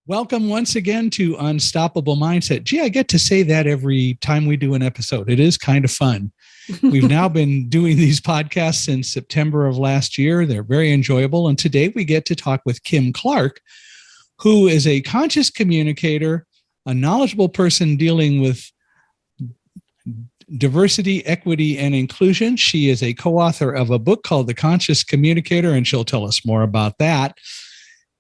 Welcome once again to Unstoppable Mindset. Gee, I get to say that every time we do an episode. It is kind of fun. We've now been doing these podcasts since September of last year. They're very enjoyable. And today we get to talk with Kim Clark, who is a conscious communicator, a knowledgeable person dealing with diversity, equity, and inclusion. She is a co-author of a book called The Conscious Communicator, and she'll tell us more about that.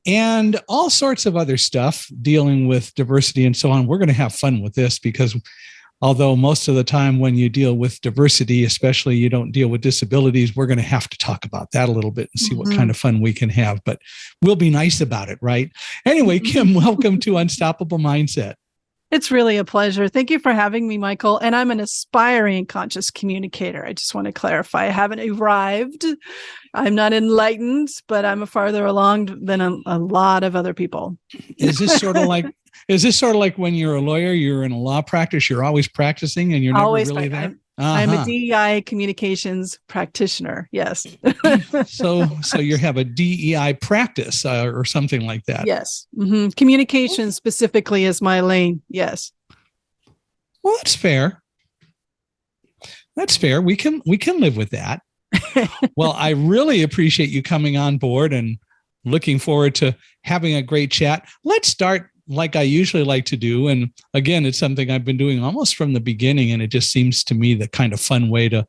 And all sorts of other stuff dealing with diversity and so on. We're going to have fun with this because although most of the time when you deal with diversity, especially you don't deal with disabilities, we're going to have to talk about that a little bit and see what kind of fun we can have. But we'll be nice about it, right? Anyway, Kim, welcome to Unstoppable Mindset. It's really a pleasure. Thank you for having me, Michael. And I'm an aspiring conscious communicator. I just want to clarify. I haven't arrived. I'm not enlightened, but I'm farther along than a lot of other people. Is this sort of like when you're a lawyer, you're in a law practice, you're always practicing and you're never really there? I'm a DEI communications practitioner. Yes. So you have a DEI practice or something like that. Yes. Mm-hmm. Communication specifically is my lane. Yes. Well, that's fair. That's fair. We can live with that. Well, I really appreciate you coming on board and looking forward to having a great chat. Let's start like I usually like to do. And again, it's something I've been doing almost from the beginning. And it just seems to me the kind of fun way to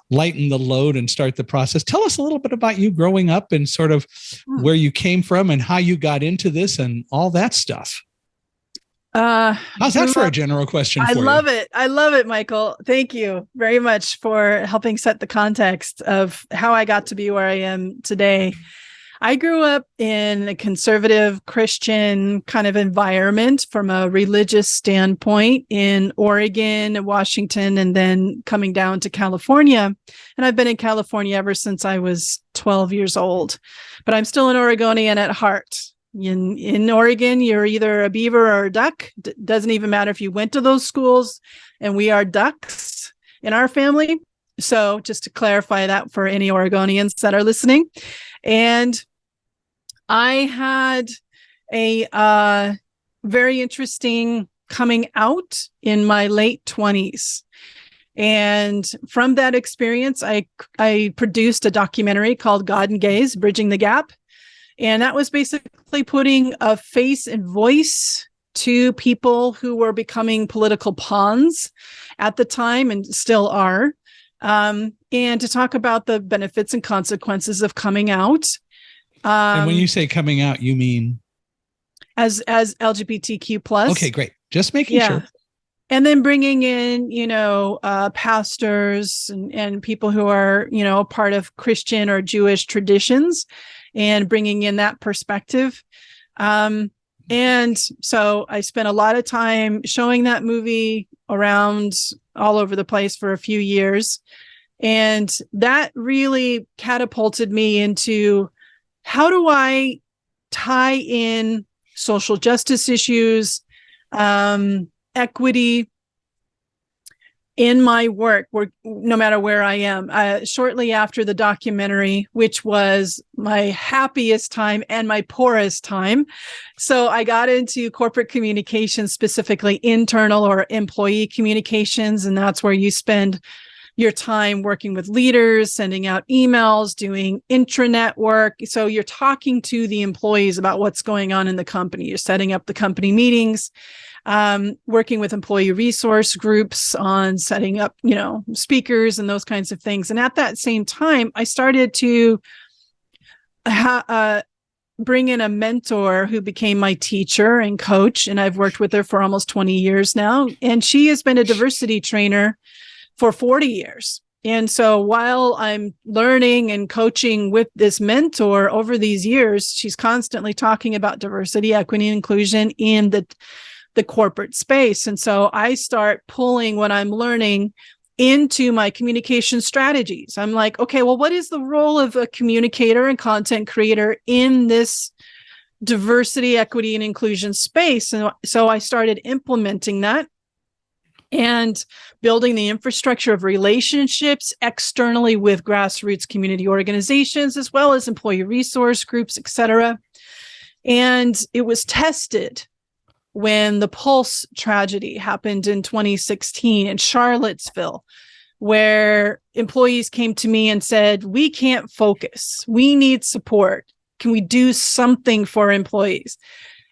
lighten the load and start the process. Tell us a little bit about you growing up and sort of where you came from and how you got into this and all that stuff. How's that for a general question for you? I love it, Michael. Thank you very much for helping set the context of how I got to be where I am today. I grew up in a conservative Christian kind of environment from a religious standpoint in Oregon, Washington, and then coming down to California. And I've been in California ever since I was 12 years old, but I'm still an Oregonian at heart. In Oregon, you're either a beaver or a duck. Doesn't even matter if you went to those schools, and we are ducks in our family. So just to clarify that for any Oregonians that are listening. And I had a very interesting coming out in my late 20s. And from that experience, I produced a documentary called God and Gaze, Bridging the Gap. And that was basically putting a face and voice to people who were becoming political pawns at the time and still are. And to talk about the benefits and consequences of coming out. And when you say coming out, you mean? As LGBTQ plus. Okay, great. Just making sure. And then bringing in, pastors and people who are, a part of Christian or Jewish traditions and bringing in that perspective. And so I spent a lot of time showing that movie around all over the place for a few years. And that really catapulted me into how do I tie in social justice issues, equity in my work, no matter where I am. Shortly after the documentary, which was my happiest time and my poorest time. So I got into corporate communications, specifically internal or employee communications. And that's where you spend your time working with leaders, sending out emails, doing intranet work. So you're talking to the employees about what's going on in the company. You're setting up the company meetings, working with employee resource groups on setting up, speakers and those kinds of things. And at that same time, I started to bring in a mentor who became my teacher and coach. And I've worked with her for almost 20 years now. And she has been a diversity trainer for 40 years. And so while I'm learning and coaching with this mentor over these years, she's constantly talking about diversity, equity, and inclusion in the corporate space. And so I start pulling what I'm learning into my communication strategies. I'm like, okay, well, what is the role of a communicator and content creator in this diversity, equity, and inclusion space? And so I started implementing that and building the infrastructure of relationships externally with grassroots community organizations, as well as employee resource groups, et cetera. And it was tested when the Pulse tragedy happened in 2016 in Charlottesville, where employees came to me and said, we can't focus. We need support. Can we do something for employees?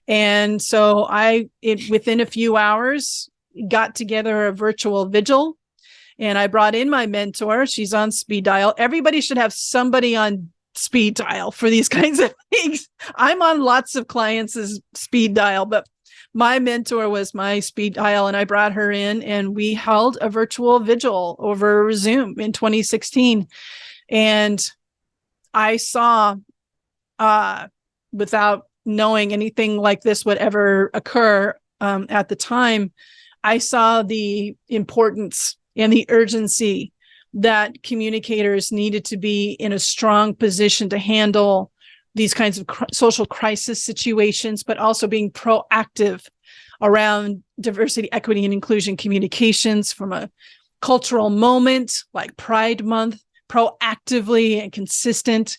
And so within a few hours, got together a virtual vigil, and I brought in my mentor. She's on speed dial. Everybody should have somebody on speed dial for these kinds of things. I'm on lots of clients' speed dial, but my mentor was my speed dial, and I brought her in, and we held a virtual vigil over Zoom in 2016. And I saw, without knowing anything like this would ever occur at the time, I saw the importance and the urgency that communicators needed to be in a strong position to handle these kinds of social crisis situations, but also being proactive around diversity, equity, and inclusion communications from a cultural moment like Pride Month, proactively and consistent,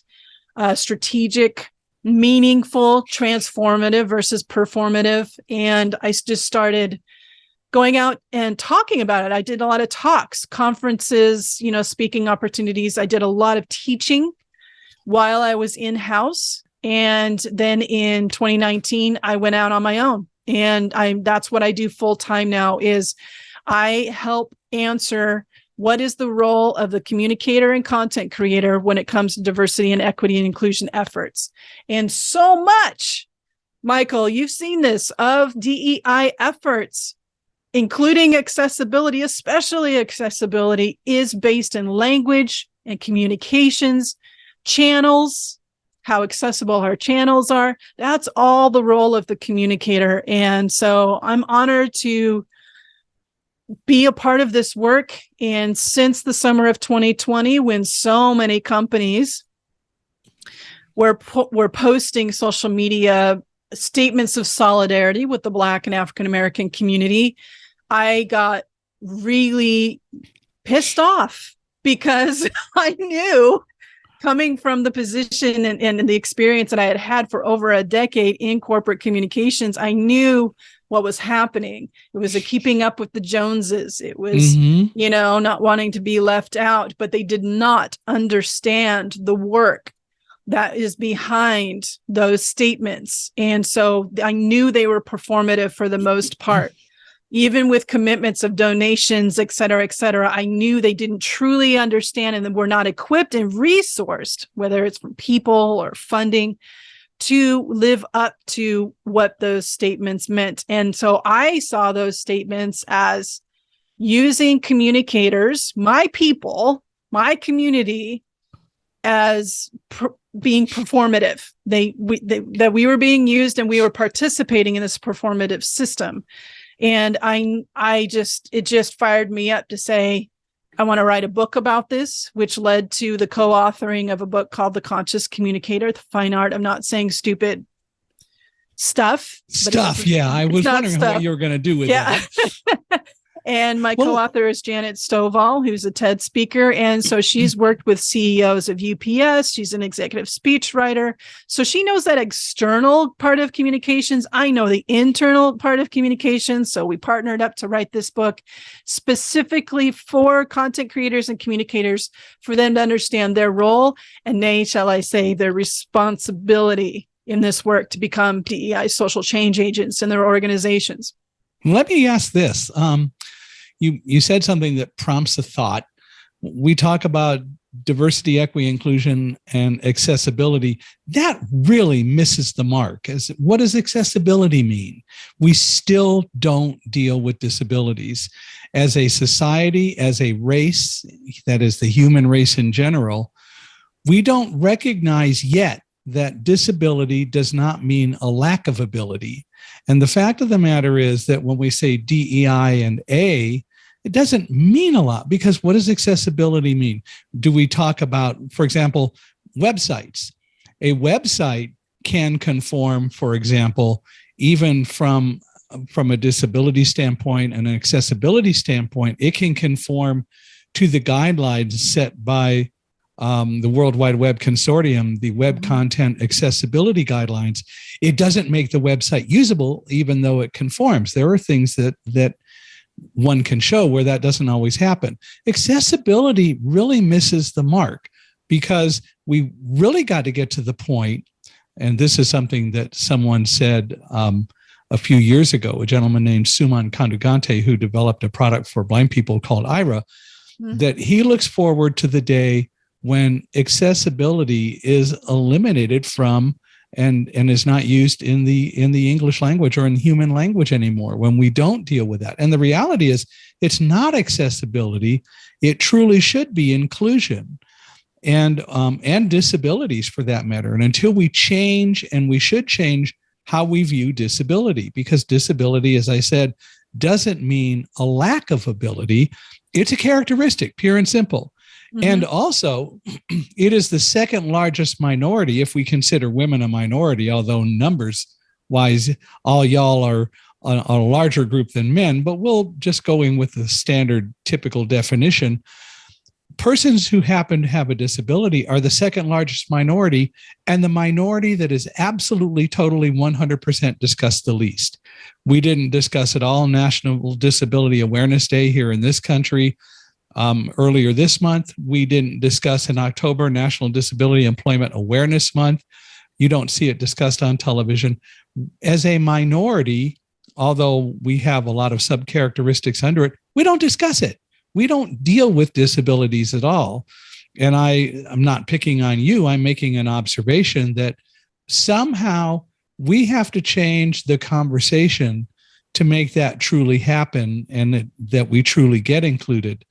strategic, meaningful, transformative versus performative. And I just started going out and talking about it. I did a lot of talks, conferences, speaking opportunities. I did a lot of teaching while I was in-house. And then in 2019, I went out on my own. And that's what I do full-time now, is I help answer what is the role of the communicator and content creator when it comes to diversity and equity and inclusion efforts. And so much, Michael, you've seen this, of DEI efforts, including accessibility, especially accessibility, is based in language and communications, channels, how accessible our channels are. That's all the role of the communicator. And so I'm honored to be a part of this work. And since the summer of 2020, when so many companies were posting social media statements of solidarity with the Black and African American community, I got really pissed off, because I knew, coming from the position and the experience that I had had for over a decade in corporate communications, I knew what was happening. It was a keeping up with the Joneses. It was, not wanting to be left out, but they did not understand the work that is behind those statements. And so I knew they were performative for the most part. Even with commitments of donations, et cetera, I knew they didn't truly understand and were not equipped and resourced, whether it's from people or funding, to live up to what those statements meant. And so I saw those statements as using communicators, my people, my community, as being performative. That we were being used and we were participating in this performative system. And it just fired me up to say, I want to write a book about this, which led to the co-authoring of a book called The Conscious Communicator, The Fine Art of Not Saying Stupid Stuff. Yeah. I was wondering what you were going to do with that. And my co-author is Janet Stovall, who's a TED speaker. And so she's worked with CEOs of UPS. She's an executive speechwriter. So she knows that external part of communications. I know the internal part of communications. So we partnered up to write this book specifically for content creators and communicators, for them to understand their role and their responsibility in this work to become DEI social change agents in their organizations. Let me ask this. You said something that prompts a thought. We talk about diversity, equity, inclusion, and accessibility. That really misses the mark. What does accessibility mean? We still don't deal with disabilities. As a society, as a race, that is the human race in general, we don't recognize yet that disability does not mean a lack of ability. And the fact of the matter is that when we say DEI and A, it doesn't mean a lot, because what does accessibility mean? Do we talk about, for example, websites? A website can conform, for example, even from a disability standpoint and an accessibility standpoint, it can conform to the guidelines set by the World Wide Web Consortium, the Web Content Accessibility Guidelines, it doesn't make the website usable, even though it conforms. There are things that one can show where that doesn't always happen. Accessibility really misses the mark, because we really got to get to the point, and this is something that someone said a few years ago, a gentleman named Suman Kandugante, who developed a product for blind people called IRA, that he looks forward to the day when accessibility is eliminated from and is not used in the English language or in human language anymore, when we don't deal with that. And the reality is, it's not accessibility. It truly should be inclusion and disabilities, for that matter. And until we change, and we should change how we view disability, because disability, as I said, doesn't mean a lack of ability. It's a characteristic, pure and simple. And also, it is the second largest minority, if we consider women a minority, although numbers wise, all y'all are a larger group than men, but we'll just go in with the standard typical definition. Persons who happen to have a disability are the second largest minority, and the minority that is absolutely, totally, 100% discussed the least. We didn't discuss at all National Disability Awareness Day here in this country. Earlier this month, we didn't discuss in October National Disability Employment Awareness Month. You don't see it discussed on television. As a minority, although we have a lot of subcharacteristics under it, we don't discuss it. We don't deal with disabilities at all. And I'm not picking on you. I'm making an observation that somehow we have to change the conversation to make that truly happen, and that we truly get included.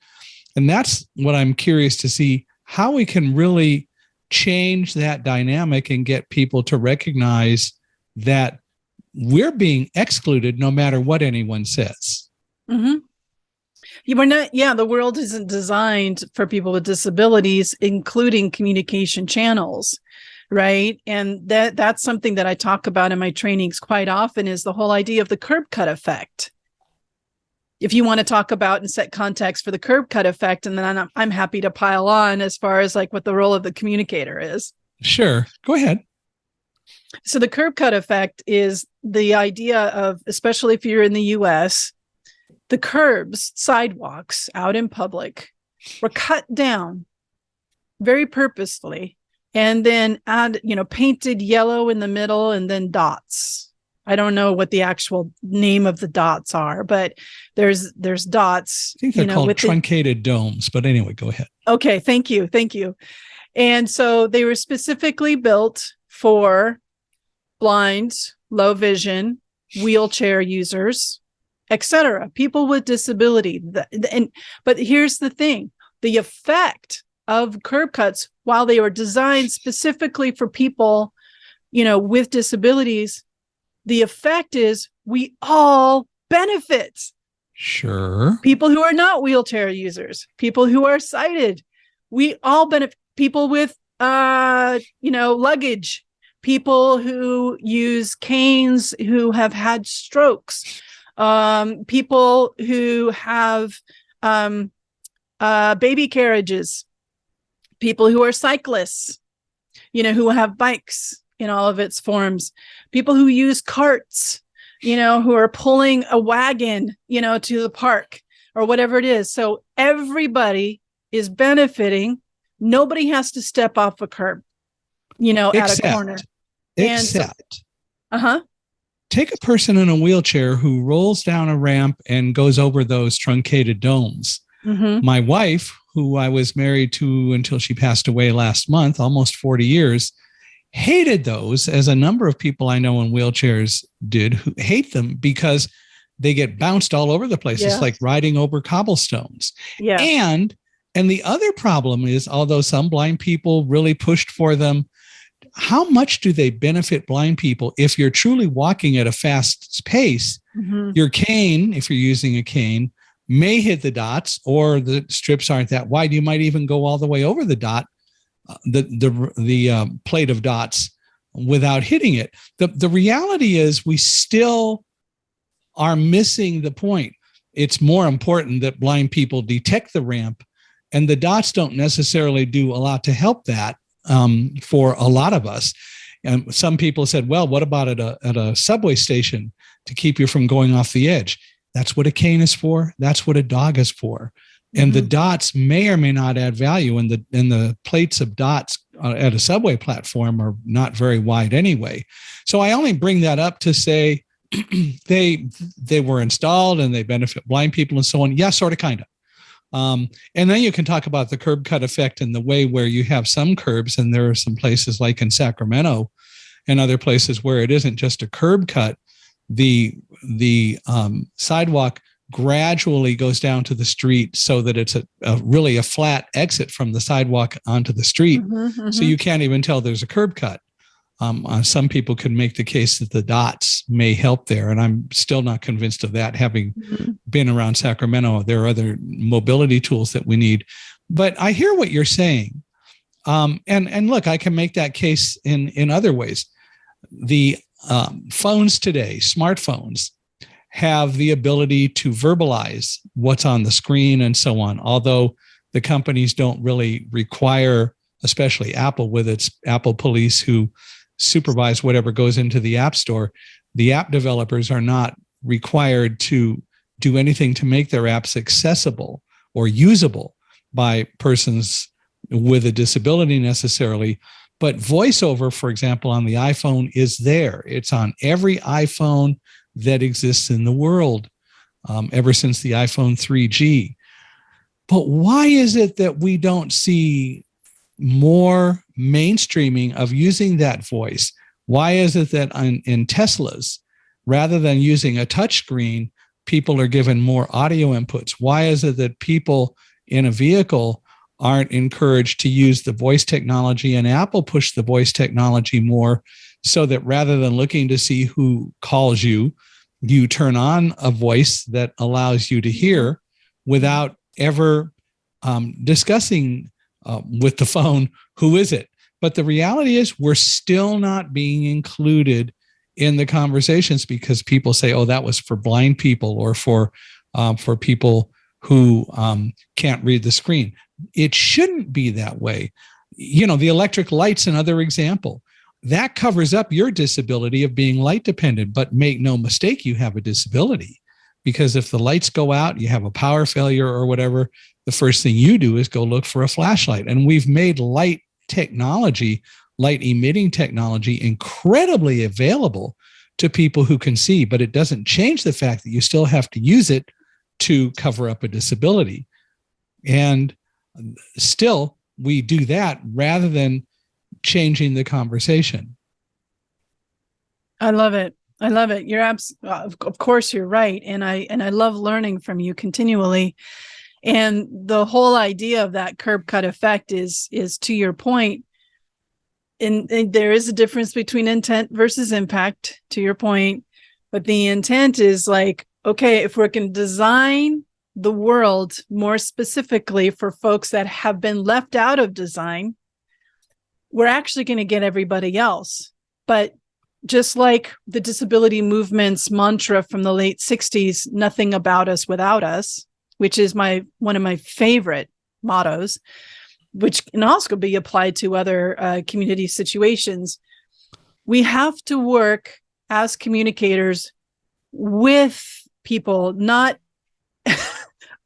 And that's what I'm curious to see, how we can really change that dynamic and get people to recognize that we're being excluded no matter what anyone says. We're not, the world isn't designed for people with disabilities, including communication channels, right? And that's something that I talk about in my trainings quite often, is the whole idea of the curb cut effect. If you want to talk about and set context for the curb cut effect, and then I'm happy to pile on as far as like what the role of the communicator is. Sure. Go ahead. So the curb cut effect is the idea of, especially if you're in the US, the curbs, sidewalks out in public were cut down very purposefully, and then painted yellow in the middle, and then dots. I don't know what the actual name of the dots are, but there's dots. I think they're called truncated domes, but anyway, go ahead. Okay, thank you. And so they were specifically built for blind, low vision, wheelchair users, etc., people with disability. But here's the thing: the effect of curb cuts, while they were designed specifically for people, with disabilities, the effect is we all benefit. Sure. People who are not wheelchair users, people who are sighted, we all benefit. People with, luggage, people who use canes, who have had strokes, people who have baby carriages, people who are cyclists, who have bikes in all of its forms, people who use carts, who are pulling a wagon, to the park or whatever it is. So everybody is benefiting. Nobody has to step off a curb, at a corner. Except, take a person in a wheelchair who rolls down a ramp and goes over those truncated domes. My wife, who I was married to until she passed away last month, almost 40 years, hated those, as a number of people I know in wheelchairs did, who hate them because they get bounced all over the place. It's like riding over cobblestones. And the other problem is, although some blind people really pushed for them, how much do they benefit blind people if you're truly walking at a fast pace? Your cane, if you're using a cane, may hit the dots, or the strips aren't that wide. You might even go all the way over the dot, the plate of dots, without hitting it. The reality is, we still are missing the point. It's more important that blind people detect the ramp And the dots don't necessarily do a lot to help that for a lot of us. And some people said, well, what about at a subway station to keep you from going off the edge? That's what a cane is for. That's what a dog is for. And the dots may or may not add value. And the plates of dots at a subway platform are not very wide anyway. So I only bring that up to say they were installed and they benefit blind people and so on. Yeah, sort of, kind of. And then you can talk about the curb cut effect in the way where you have some curbs, and there are some places like in Sacramento and other places where it isn't just a curb cut. The sidewalk gradually goes down to the street so that it's really a flat exit from the sidewalk onto the street. So you can't even tell there's a curb cut. Some people could make the case that the dots may help there, and I'm still not convinced of that, having been around Sacramento. There are other mobility tools that we need. But I hear what you're saying. And look, I can make that case in other ways. The phones today, smartphones, have the ability to verbalize what's on the screen and so on, although the companies don't really require, especially Apple with its Apple Police, who supervise whatever goes into the App Store. The app developers are not required to do anything to make their apps accessible or usable by persons with a disability necessarily. But VoiceOver, for example, on the iPhone is there. It's on every iPhone that exists in the world ever since the iPhone 3G. But why is it that we don't see more mainstreaming of using that voice? Why is it that in Teslas, rather than using a touchscreen, people are given more audio inputs? Why is it that people in a vehicle aren't encouraged to use the voice technology, and Apple pushed the voice technology more so that rather than looking to see who calls you, you turn on a voice that allows you to hear without ever discussing with the phone, who is it? But the reality is we're still not being included in the conversations because people say, oh, that was for blind people or for people who can't read the screen. It shouldn't be that way. You know, the electric light's another example. That covers up your disability of being light dependent, but make no mistake, you have a disability. Because if the lights go out, you have a power failure or whatever, the first thing you do is go look for a flashlight. And we've made light technology, light emitting technology, incredibly available to people who can see, but it doesn't change the fact that you still have to use it to cover up a disability. And still, we do that rather than changing the conversation. I love it. I love it. You're of course you're right. And I love learning from you continually. And the whole idea of that curb cut effect is to your point. And there is a difference between intent versus impact, to your point. But the intent is like, okay, if we can design the world more specifically for folks that have been left out of design, we're actually going to get everybody else. But just like the disability movement's mantra from the late 60s, nothing about us without us, which is one of my favorite mottos, which can also be applied to other community situations. We have to work as communicators with people, not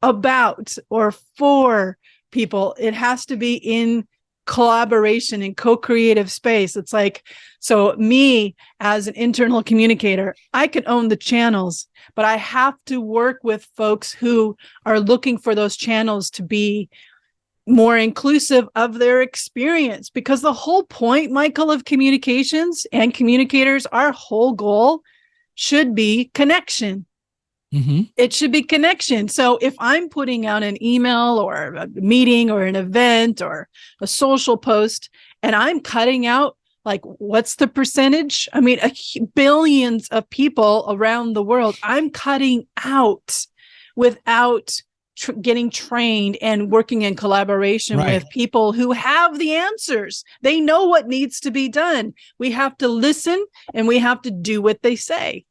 about or for people. It has to be in collaboration and co-creative space. It's like, so me as an internal communicator, I can own the channels, but I have to work with folks who are looking for those channels to be more inclusive of their experience. Because the whole point, Michael, of communications and communicators, our whole goal should be connection. Mm-hmm. It should be connection. So if I'm putting out an email or a meeting or an event or a social post and I'm cutting out, like, what's the percentage? I mean, billions of people around the world, I'm cutting out without getting trained and working in collaboration with people who have the answers. They know what needs to be done. We have to listen and we have to do what they say.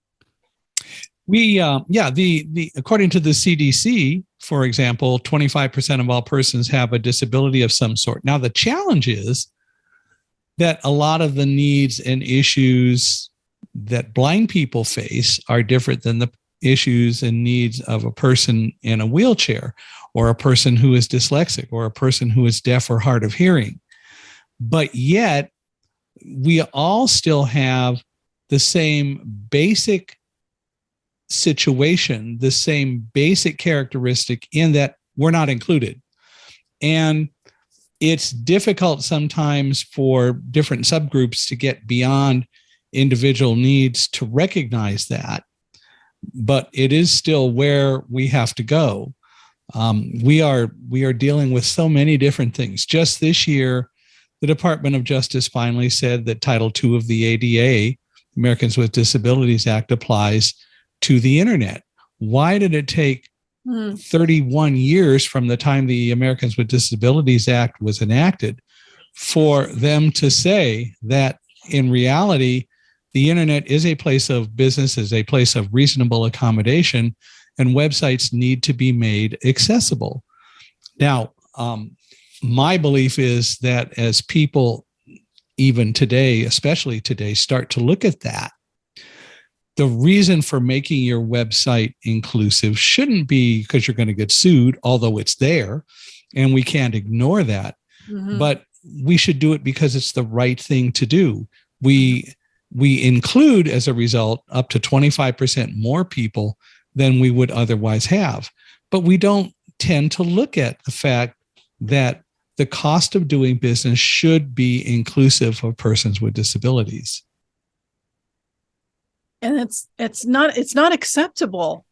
The according to the CDC, for example, 25% of all persons have a disability of some sort. Now, the challenge is that a lot of the needs and issues that blind people face are different than the issues and needs of a person in a wheelchair, or a person who is dyslexic, or a person who is deaf or hard of hearing. But yet, we all still have the same basic situation, the same basic characteristic, in that we're not included. And it's difficult sometimes for different subgroups to get beyond individual needs to recognize that, but it is still where we have to go. We are dealing with so many different things. Just this year, the Department of Justice finally said that Title II of the ADA, Americans with Disabilities Act, applies to the internet. Why did it take 31 years from the time the Americans with Disabilities Act was enacted for them to say that in reality, the internet is a place of business, is a place of reasonable accommodation, and websites need to be made accessible? Now, my belief is that as people, even today, especially today, start to look at that, the reason for making your website inclusive shouldn't be because you're going to get sued, although it's there and we can't ignore that. Mm-hmm. But we should do it because it's the right thing to do. We include, as a result, up to 25% more people than we would otherwise have. But we don't tend to look at the fact that the cost of doing business should be inclusive of persons with disabilities. And it's not acceptable,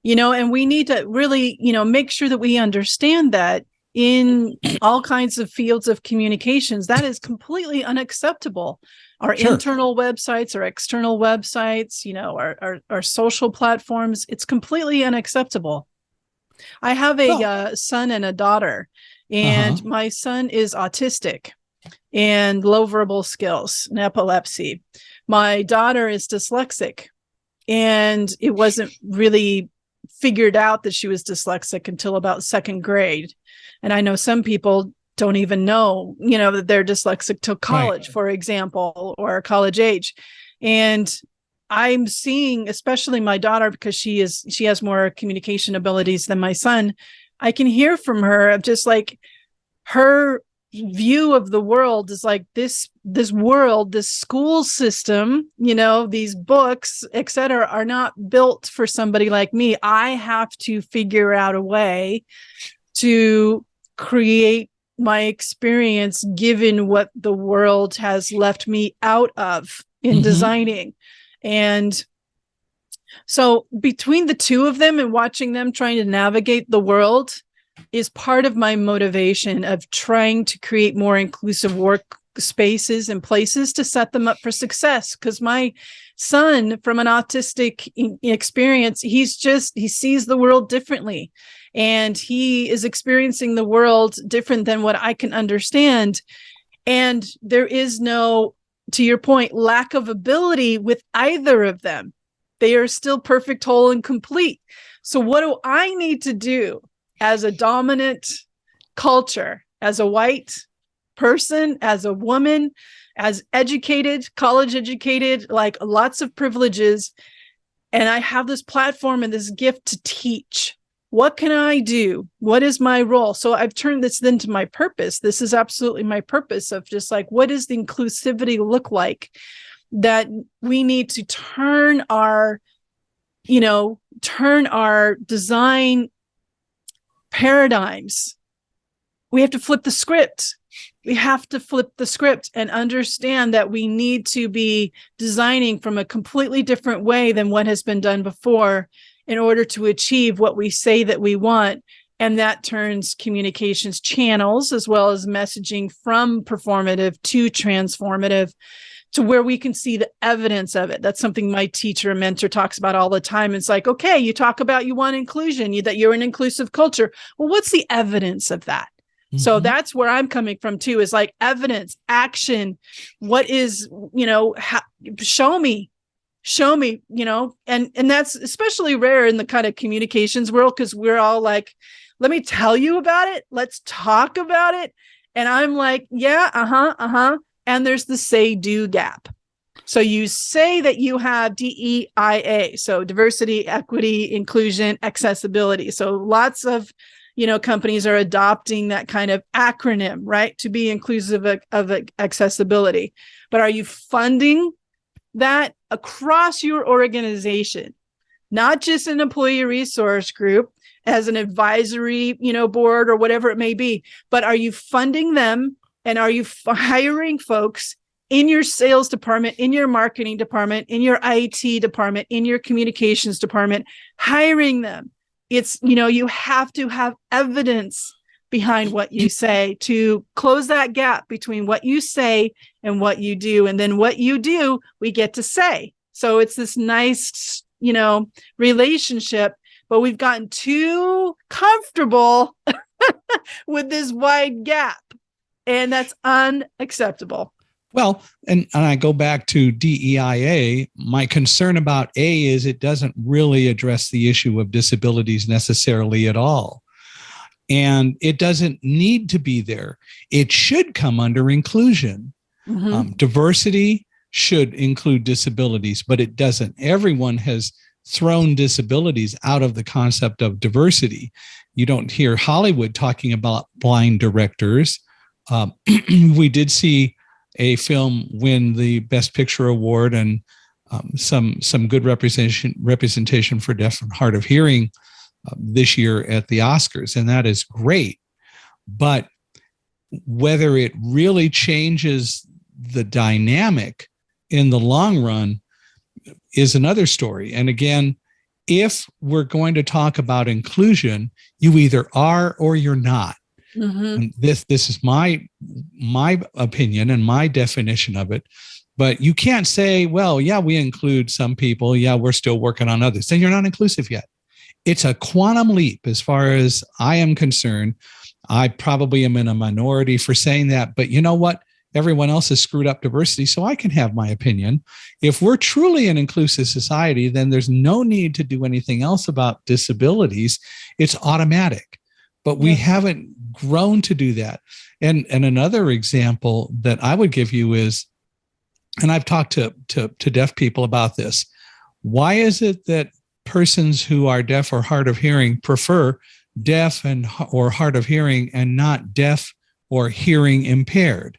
and we need to really, make sure that we understand that in all kinds of fields of communications, that is completely unacceptable. Our internal websites, our external websites, our social platforms, it's completely unacceptable. I have a son and a daughter, and my son is autistic and low verbal skills and epilepsy. My daughter is dyslexic, and it wasn't really figured out that she was dyslexic until about second grade. And I know some people don't even know, that they're dyslexic till college, for example, or college age. And I'm seeing, especially my daughter, because she has more communication abilities than my son, I can hear from her of just like her view of the world is like this world, this school system, these books, etc., are not built for somebody like me. I have to figure out a way to create my experience given what the world has left me out of in designing. And so between the two of them and watching them trying to navigate the world is part of my motivation of trying to create more inclusive work spaces and places to set them up for success. Because my son, from an autistic experience, he sees the world differently, and he is experiencing the world different than what I can understand. And there is no, to your point, lack of ability with either of them. They are still perfect, whole, and complete. So what do I need to do as a dominant culture, as a white person, as a woman, as educated, college educated, like lots of privileges, and I have this platform and this gift to teach? What can I do? What is my role? So I've turned this then to my purpose. This is absolutely my purpose of just like, what does the inclusivity look like? That we need to turn our design paradigms. We have to flip the script. We have to flip the script and understand that we need to be designing from a completely different way than what has been done before in order to achieve what we say that we want. And that turns communications channels as well as messaging from performative to transformative, to where we can see the evidence of it. That's something my teacher and mentor talks about all the time. It's like, okay, you talk about you want inclusion, that you're an inclusive culture. Well, what's the evidence of that? So that's where I'm coming from too, is like evidence, action. What is, show me. show me, and that's especially rare in the kind of communications world, because we're all like, let me tell you about it. Let's talk about it. And I'm like, yeah, And there's the say do gap. So you say that you have DEIA, so diversity, equity, inclusion, accessibility. So lots of, companies are adopting that kind of acronym, right, to be inclusive of accessibility. But are you funding that across your organization, not just an employee resource group as an advisory, board or whatever it may be, but are you funding them, and are you hiring folks in your sales department, in your marketing department, in your IT department, in your communications department, hiring them? It's, you have to have evidence behind what you say to close that gap between what you say and what you do. And then what you do, we get to say. So it's this nice, relationship, but we've gotten too comfortable with this wide gap, and that's unacceptable. Well, and I go back to DEIA. My concern about A is it doesn't really address the issue of disabilities necessarily at all. And it doesn't need to be there. It should come under inclusion. Diversity should include disabilities, but it doesn't. Everyone has thrown disabilities out of the concept of diversity. You don't hear Hollywood talking about blind directors. We did see a film win the Best Picture award, and some good representation for deaf and hard of hearing this year at the Oscars, and that is great. But whether it really changes the dynamic in the long run is another story. And again, if we're going to talk about inclusion, you either are or you're not. And this is my opinion and my definition of it. But you can't say, well, yeah, we include some people. Yeah, we're still working on others. Then you're not inclusive yet. It's a quantum leap as far as I am concerned. I probably am in a minority for saying that, but you know what? Everyone else has screwed up diversity, so I can have my opinion. If we're truly an inclusive society, then there's no need to do anything else about disabilities. It's automatic, but we haven't grown to do that. And another example that I would give you is, and I've talked to deaf people about this. Why is it that persons who are deaf or hard of hearing prefer deaf or hard of hearing and not deaf or hearing impaired?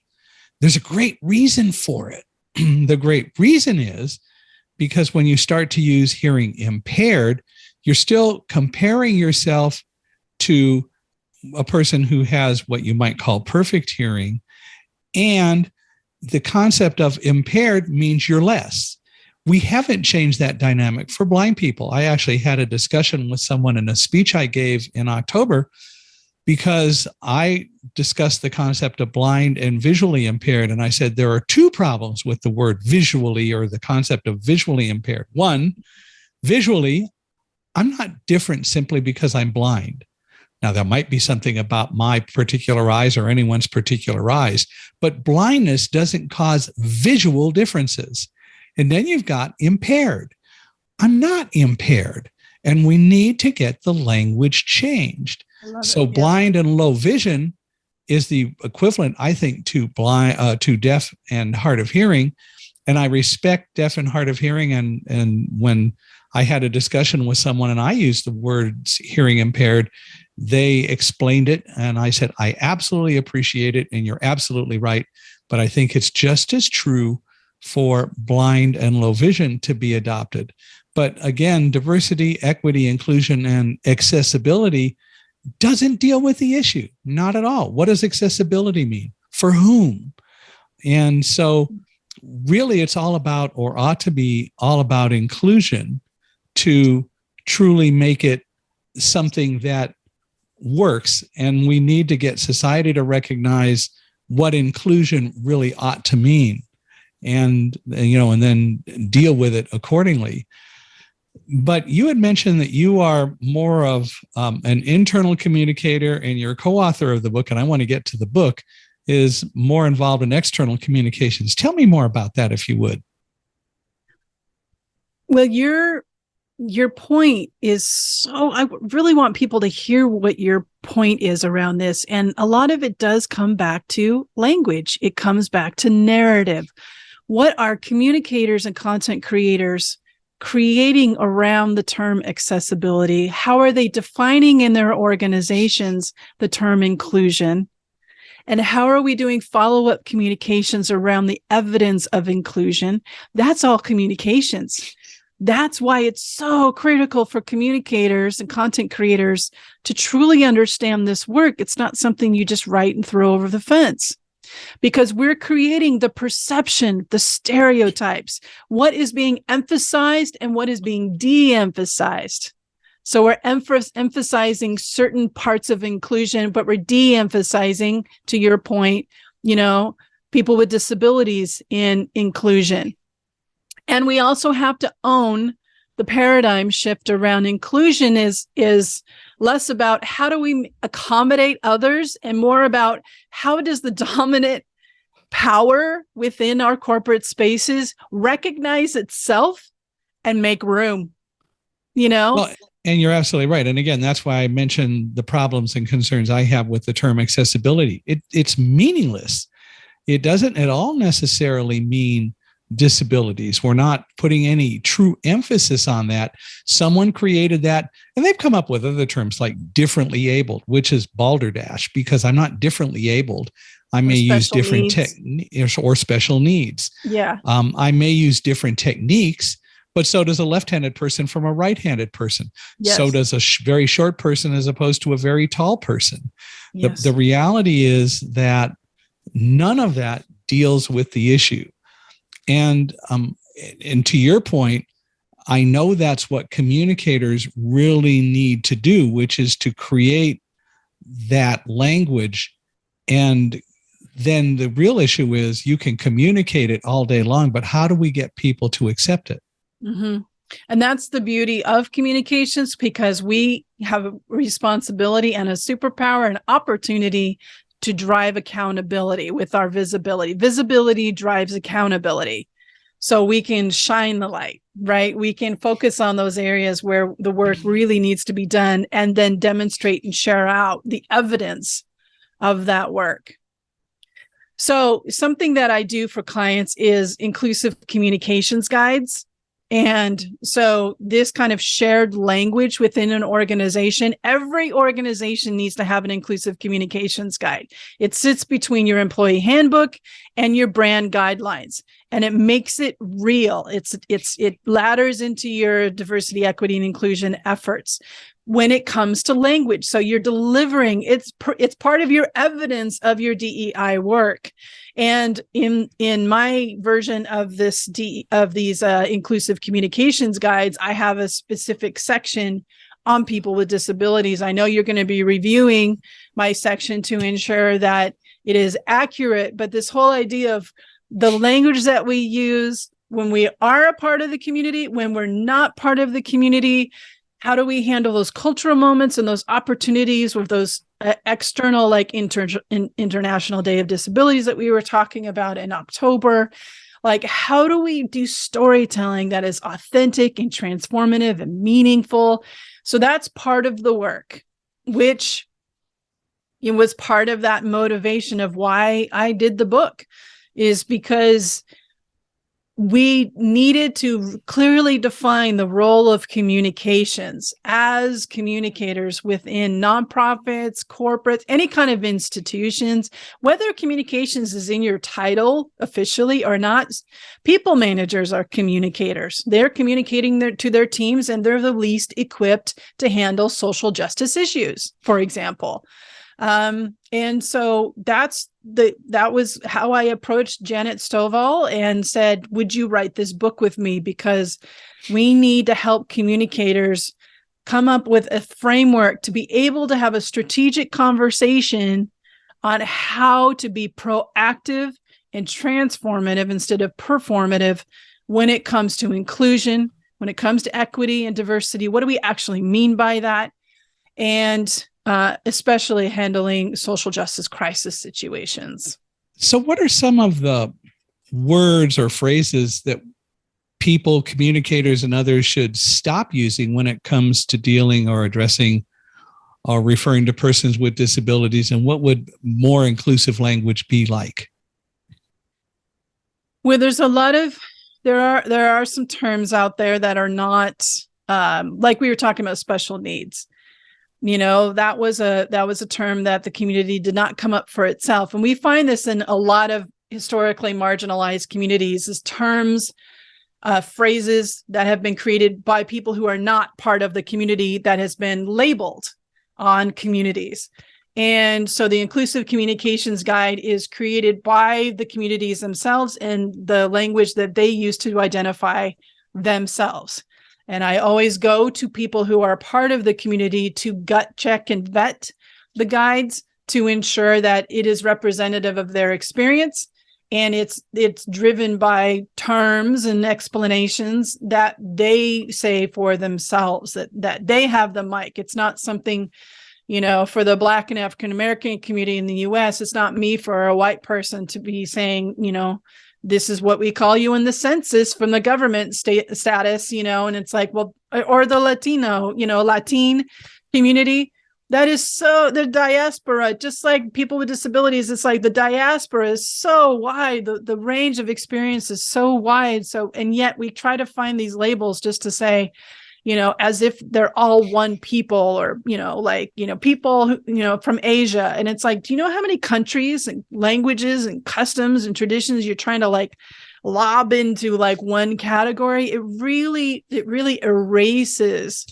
There's a great reason for it. The great reason is because when you start to use hearing impaired, you're still comparing yourself to a person who has what you might call perfect hearing. And the concept of impaired means you're less. We haven't changed that dynamic for blind people. I actually had a discussion with someone in a speech I gave in October because I discussed the concept of blind and visually impaired. And I said, there are two problems with the word visually, or the concept of visually impaired. One, visually, I'm not different simply because I'm blind. Now, there might be something about my particular eyes or anyone's particular eyes, but blindness doesn't cause visual differences. And then you've got impaired. I'm not impaired, and we need to get the language changed. So blind and low vision is the equivalent, I think, to deaf and hard of hearing. And I respect deaf and hard of hearing. And when I had a discussion with someone and I used the words hearing impaired, they explained it. And I said, I absolutely appreciate it. And you're absolutely right. But I think it's just as true for blind and low vision to be adopted. But again, diversity, equity, inclusion, and accessibility doesn't deal with the issue. Not at all. What does accessibility mean? For whom? And so really it's all about, or ought to be all about, inclusion to truly make it something that works. And we need to get society to recognize what inclusion really ought to mean, and then deal with it accordingly. But you had mentioned that you are more of an internal communicator, and you're a co-author of the book, and I want to get to the book, is more involved in external communications. Tell me more about that, if you would. Well, your point is so, I really want people to hear what your point is around this. And a lot of it does come back to language. It comes back to narrative. What are communicators and content creators creating around the term accessibility? How are they defining in their organizations the term inclusion? And how are we doing follow-up communications around the evidence of inclusion? That's all communications. That's why it's so critical for communicators and content creators to truly understand this work. It's not something you just write and throw over the fence, because we're creating the perception, the stereotypes, what is being emphasized and what is being de-emphasized. So we're emphasizing certain parts of inclusion, but we're de-emphasizing, to your point, people with disabilities in inclusion. And we also have to own the paradigm shift around inclusion is less about how do we accommodate others and more about how does the dominant power within our corporate spaces recognize itself and make room, Well, and you're absolutely right. And again, that's why I mentioned the problems and concerns I have with the term accessibility. It's meaningless. It doesn't at all necessarily mean disabilities. We're not putting any true emphasis on that. Someone created that, and they've come up with other terms like differently abled, which is balderdash, because I'm not differently abled. I may use different techniques or special needs. Yeah. I may use different techniques, but so does a left-handed person from a right-handed person. Yes. So does a very short person as opposed to a very tall person. Yes. The reality is that none of that deals with the issue. And to your point, I know that's what communicators really need to do, which is to create that language. And then the real issue is you can communicate it all day long, but how do we get people to accept it? Mm-hmm. And that's the beauty of communications, because we have a responsibility and a superpower and opportunity to drive accountability with our visibility. Visibility drives accountability. So we can shine the light, right? We can focus on those areas where the work really needs to be done and then demonstrate and share out the evidence of that work. So something that I do for clients is inclusive communications guides. And so this kind of shared language within an organization, every organization needs to have an inclusive communications guide. It sits between your employee handbook and your brand guidelines, and it makes it real. It ladders into your diversity, equity, and inclusion efforts when it comes to language. So you're delivering, it's part of your evidence of your DEI work. And in my version of these inclusive communications guides, I have a specific section on people with disabilities. I know you're going to be reviewing my section to ensure that it is accurate, but this whole idea of the language that we use when we are a part of the community, when we're not part of the community, how do we handle those cultural moments and those opportunities with those external, like International Day of Disabilities that we were talking about in October? Like, how do we do storytelling that is authentic and transformative and meaningful? So that's part of the work, which it was part of that motivation of why I did the book, is because we needed to clearly define the role of communications as communicators within nonprofits, corporates, any kind of institutions. Whether communications is in your title officially or not, people managers are communicators. They're communicating to their teams, and they're the least equipped to handle social justice issues, for example. And so that was how I approached Janet Stovall and said, would you write this book with me? Because we need to help communicators come up with a framework to be able to have a strategic conversation on how to be proactive and transformative instead of performative when it comes to inclusion, when it comes to equity and diversity. What do we actually mean by that? And especially handling social justice crisis situations. So what are some of the words or phrases that people, communicators, and others should stop using when it comes to dealing or addressing or referring to persons with disabilities? And what would more inclusive language be like? Well, there's a lot of there are some terms out there that are not like we were talking about special needs. That was a term that the community did not come up for itself. And we find this in a lot of historically marginalized communities as terms, phrases that have been created by people who are not part of the community that has been labeled on communities. And so the Inclusive Communications Guide is created by the communities themselves and the language that they use to identify themselves. And I always go to people who are part of the community to gut check and vet the guides to ensure that it is representative of their experience. And it's driven by terms and explanations that they say for themselves, that they have the mic. It's not something, for the Black and African American community in the US, it's not me for a white person to be saying, this is what we call you in the census from the government status, and it's like, well, or the Latino, Latin community. That is so, the diaspora, just like people with disabilities, it's like the diaspora is so wide. The range of experience is so wide. So, and yet we try to find these labels just to say, as if they're all one people or, people, from Asia. And it's like, do you know how many countries and languages and customs and traditions you're trying to lob into one category? It really erases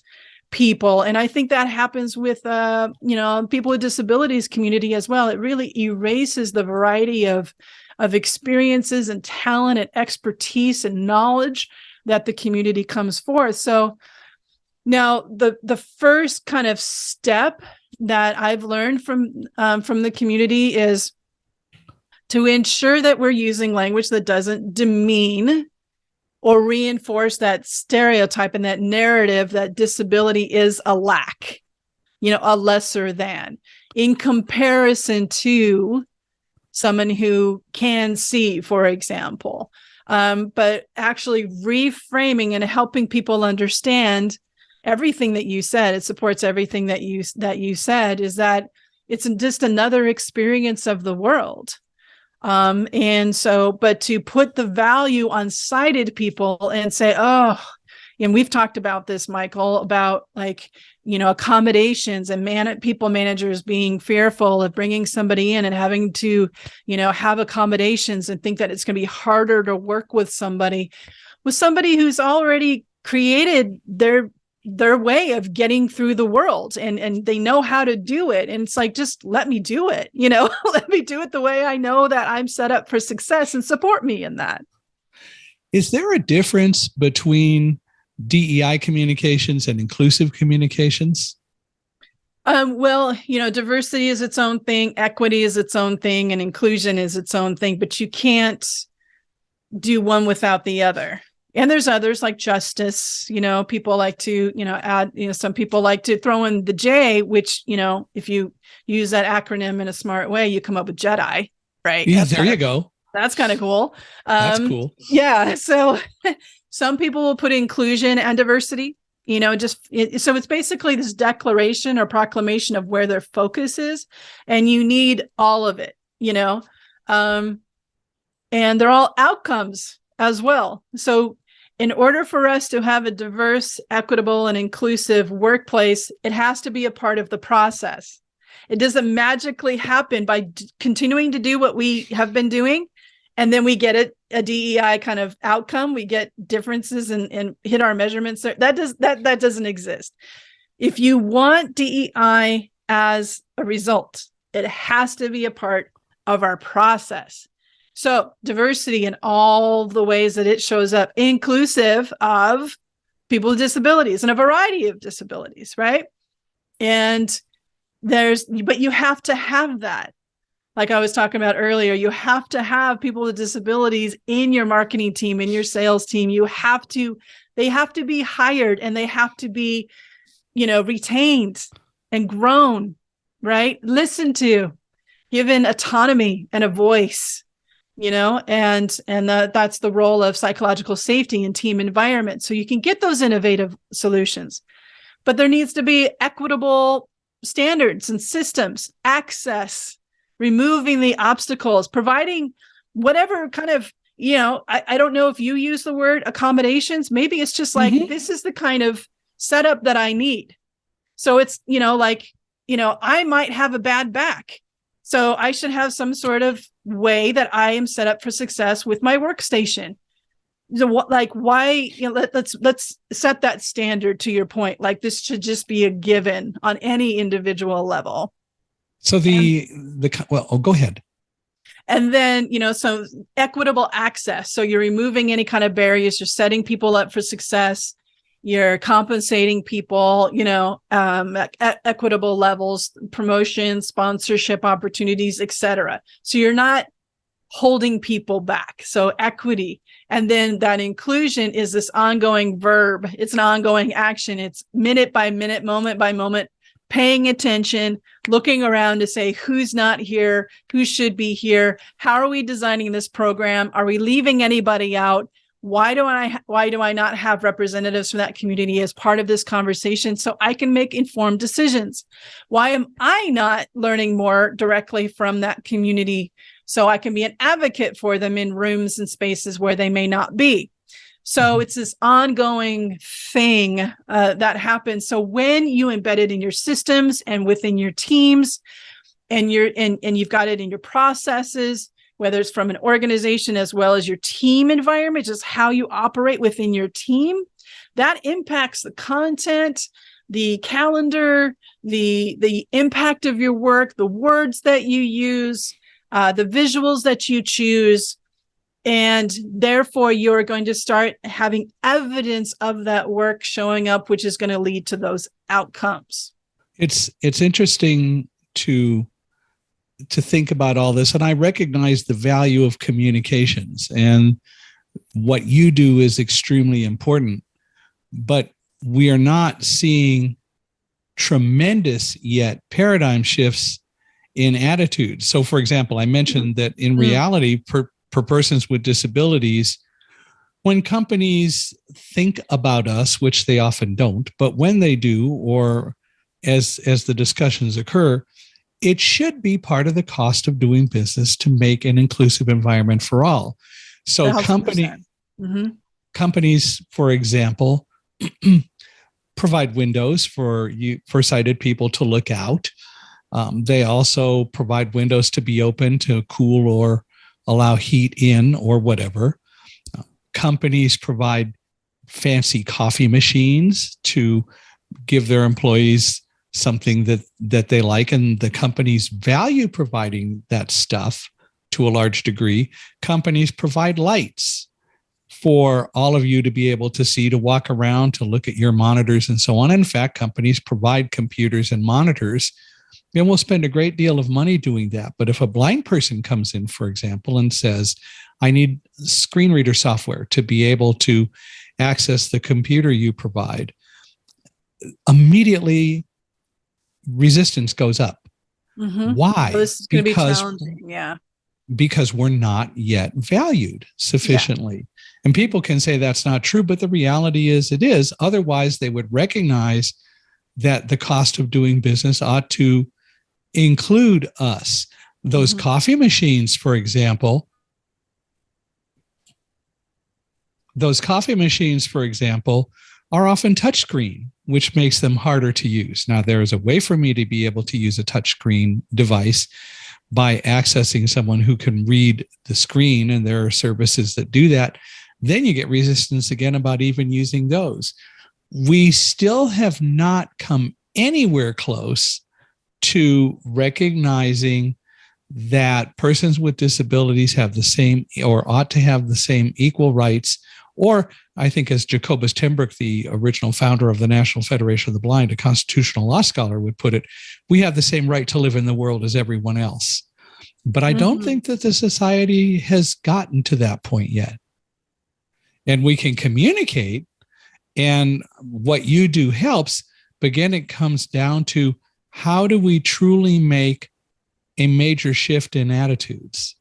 people. And I think that happens with, people with disabilities community as well. It really erases the variety of experiences and talent and expertise and knowledge that the community comes forth. So now the first kind of step that I've learned from the community is to ensure that we're using language that doesn't demean or reinforce that stereotype and that narrative that disability is a lack, a lesser than, in comparison to someone who can see, for example. But actually reframing and helping people understand everything that you said, it supports everything that you said, is that it's just another experience of the world. And so, but to put the value on sighted people and say, oh, and we've talked about this, Michael, about accommodations and people managers being fearful of bringing somebody in and having to, have accommodations and think that it's going to be harder to work with somebody who's already created their way of getting through the world and they know how to do it. And it's like, just let me do it, let me do it the way I know that I'm set up for success and support me in that. Is there a difference between DEI communications and inclusive communications? Well, diversity is its own thing, equity is its own thing, and inclusion is its own thing, but you can't do one without the other. And there's others like justice, people like to, add, some people like to throw in the J, which, if you use that acronym in a smart way, you come up with Jedi, right? Yeah, there you go. That's kind of cool. That's cool. Yeah. So some people will put inclusion and diversity, so it's basically this declaration or proclamation of where their focus is, and you need all of it, and they're all outcomes as well. So in order for us to have a diverse, equitable, and inclusive workplace, it has to be a part of the process. It doesn't magically happen by continuing to do what we have been doing, and then we get a DEI kind of outcome. We get differences and hit our measurements. That doesn't exist. If you want DEI as a result, it has to be a part of our process. So diversity in all the ways that it shows up, inclusive of people with disabilities and a variety of disabilities, right? And but you have to have that. Like I was talking about earlier, you have to have people with disabilities in your marketing team, in your sales team. They have to be hired and they have to be, retained and grown, right? Listened to, given autonomy and a voice. and that's the role of psychological safety and team environment. So you can get those innovative solutions, but there needs to be equitable standards and systems, access, removing the obstacles, providing whatever kind of, I don't know if you use the word accommodations. Maybe it's just like, this is the kind of setup that I need. So it's, I might have a bad back. So I should have some sort of way that I am set up for success with my workstation. So why, let's set that standard, to your point. Like, this should just be a given on any individual level. So go ahead. And then, so equitable access. So you're removing any kind of barriers. You're setting people up for success. You're compensating people, at equitable levels, promotion, sponsorship opportunities, etc. So you're not holding people back. So equity. And then that inclusion is this ongoing verb. It's an ongoing action. It's minute by minute, moment by moment, paying attention, looking around to say who's not here, who should be here. How are we designing this program? Are we leaving anybody out? Why do I not have representatives from that community as part of this conversation so I can make informed decisions? Why am I not learning more directly from that community so I can be an advocate for them in rooms and spaces where they may not be? So it's this ongoing thing that happens. So when you embed it in your systems and within your teams, and you've got it in your processes, whether it's from an organization as well as your team environment, just how you operate within your team, that impacts the content, the calendar, the impact of your work, the words that you use, the visuals that you choose. And therefore, you're going to start having evidence of that work showing up, which is going to lead to those outcomes. It's interesting to think about all this. And I recognize the value of communications, and what you do is extremely important, but we are not seeing tremendous yet paradigm shifts in attitudes. So for example, I mentioned that in reality, for persons with disabilities, when companies think about us, which they often don't, but when they do, or as the discussions occur, it should be part of the cost of doing business to make an inclusive environment for all. So companies, for example, provide windows for sighted people to look out. They also provide windows to be open to cool or allow heat in or whatever. Companies provide fancy coffee machines to give their employees something that they like, and the companies value providing that stuff to a large degree. Companies provide lights for all of you to be able to see, to walk around, to look at your monitors and so on. In fact, companies provide computers and monitors, and we'll spend a great deal of money doing that. But if a blind person comes in, for example, and says, I need screen reader software to be able to access the computer you provide, immediately resistance goes up. Why? So this is going to be challenging. Yeah. Because we're not yet valued sufficiently. Yeah. And people can say that's not true, but the reality is it is. Otherwise, they would recognize that the cost of doing business ought to include us. Those coffee machines, for example, are often touchscreen, which makes them harder to use. Now, there is a way for me to be able to use a touchscreen device by accessing someone who can read the screen, and there are services that do that. Then you get resistance again about even using those. We still have not come anywhere close to recognizing that persons with disabilities have the same, or ought to have the same, equal rights. Or I think, as Jacobus Tenbrook, the original founder of the National Federation of the Blind, a constitutional law scholar, would put it, we have the same right to live in the world as everyone else. But I don't think that the society has gotten to that point yet. And we can communicate, and what you do helps, but again, it comes down to, how do we truly make a major shift in attitudes?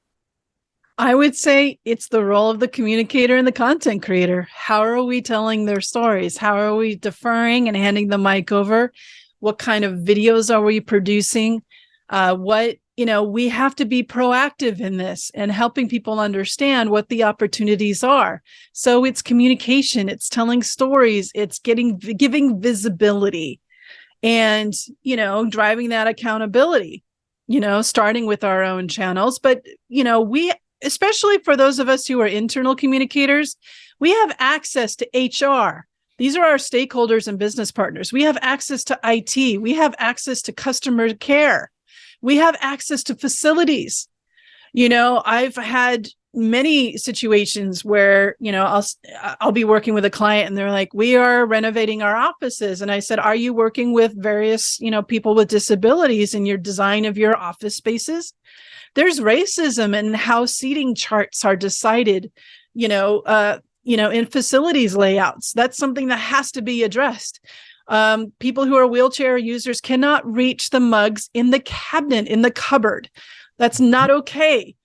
I would say it's the role of the communicator and the content creator. How are we telling their stories? How are we deferring and handing the mic over? What kind of videos are we producing? We have to be proactive in this and helping people understand what the opportunities are. So it's communication, it's telling stories, it's giving visibility and, driving that accountability, starting with our own channels. But, especially for those of us who are internal communicators, we have access to HR. These are our stakeholders and business partners. We have access to IT. We have access to customer care. We have access to facilities. I've had many situations where, I'll be working with a client and they're like, we are renovating our offices. And I said, are you working with various, people with disabilities in your design of your office spaces? There's racism in how seating charts are decided, in facilities layouts. That's something that has to be addressed. People who are wheelchair users cannot reach the mugs in the cabinet, in the cupboard. That's not okay.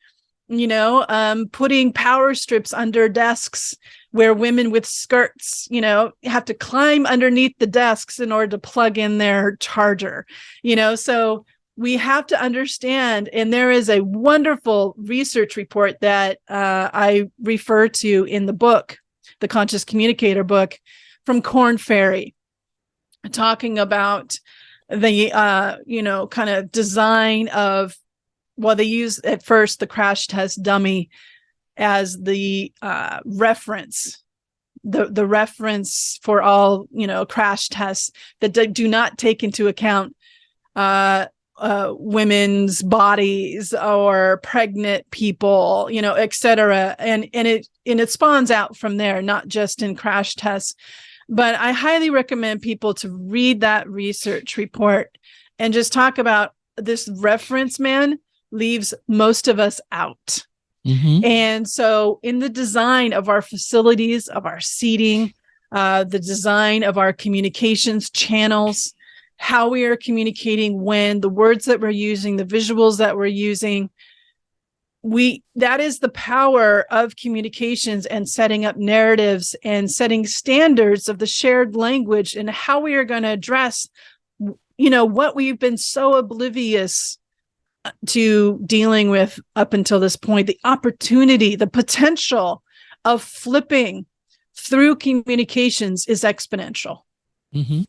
Putting power strips under desks where women with skirts, have to climb underneath the desks in order to plug in their charger, so we have to understand, and there is a wonderful research report that I refer to in the book, the Conscious Communicator book from Korn Ferry, talking about the, kind of design of, they use at first the crash test dummy as the reference, the reference for all, crash tests that do not take into account women's bodies or pregnant people, et cetera. And it spawns out from there, not just in crash tests. But I highly recommend people to read that research report and just talk about this reference man leaves most of us out. Mm-hmm. And so in the design of our facilities, of our seating, the design of our communications channels, how we are communicating, when the words that we're using, the visuals that we're using, that is the power of communications and setting up narratives and setting standards of the shared language and how we are going to address, what we've been so oblivious to dealing with up until this point, the opportunity, the potential of flipping through communications is exponential. Mm-hmm.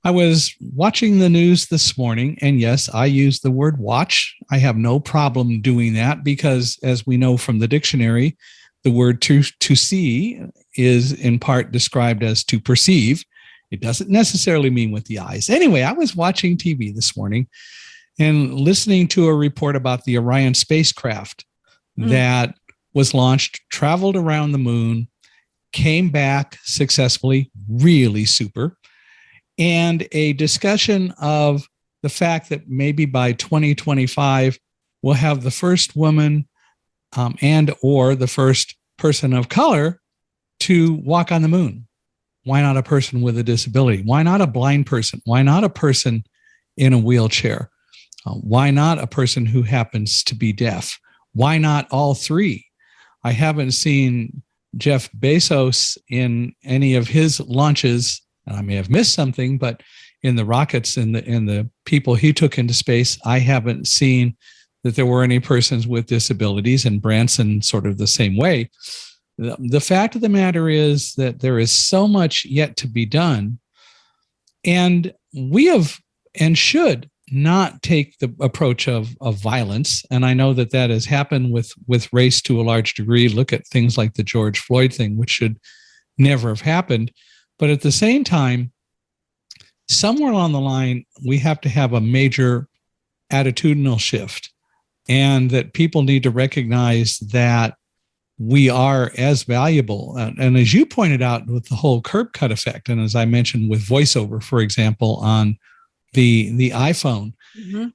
I was watching the news this morning, and yes, I use the word watch. I have no problem doing that because, as we know from the dictionary, the word to see is in part described as to perceive. It doesn't necessarily mean with the eyes. Anyway, I was watching TV this morning and listening to a report about the Orion spacecraft that was launched, traveled around the moon, came back successfully, really super. And a discussion of the fact that maybe by 2025, we'll have the first woman and or the first person of color to walk on the moon. Why not a person with a disability? Why not a blind person? Why not a person in a wheelchair? Why not a person who happens to be deaf? Why not all three? I haven't seen Jeff Bezos in any of his launches, and I may have missed something, but in the rockets and the people he took into space, I haven't seen that there were any persons with disabilities, and Branson sort of the same way. The fact of the matter is that there is so much yet to be done, and we have and should not take the approach of violence. And I know that has happened with race to a large degree. Look at things like the George Floyd thing, which should never have happened. But at the same time, somewhere along the line, we have to have a major attitudinal shift, and that people need to recognize that we are as valuable. And as you pointed out with the whole curb cut effect, and as I mentioned with voiceover, for example, on the iPhone,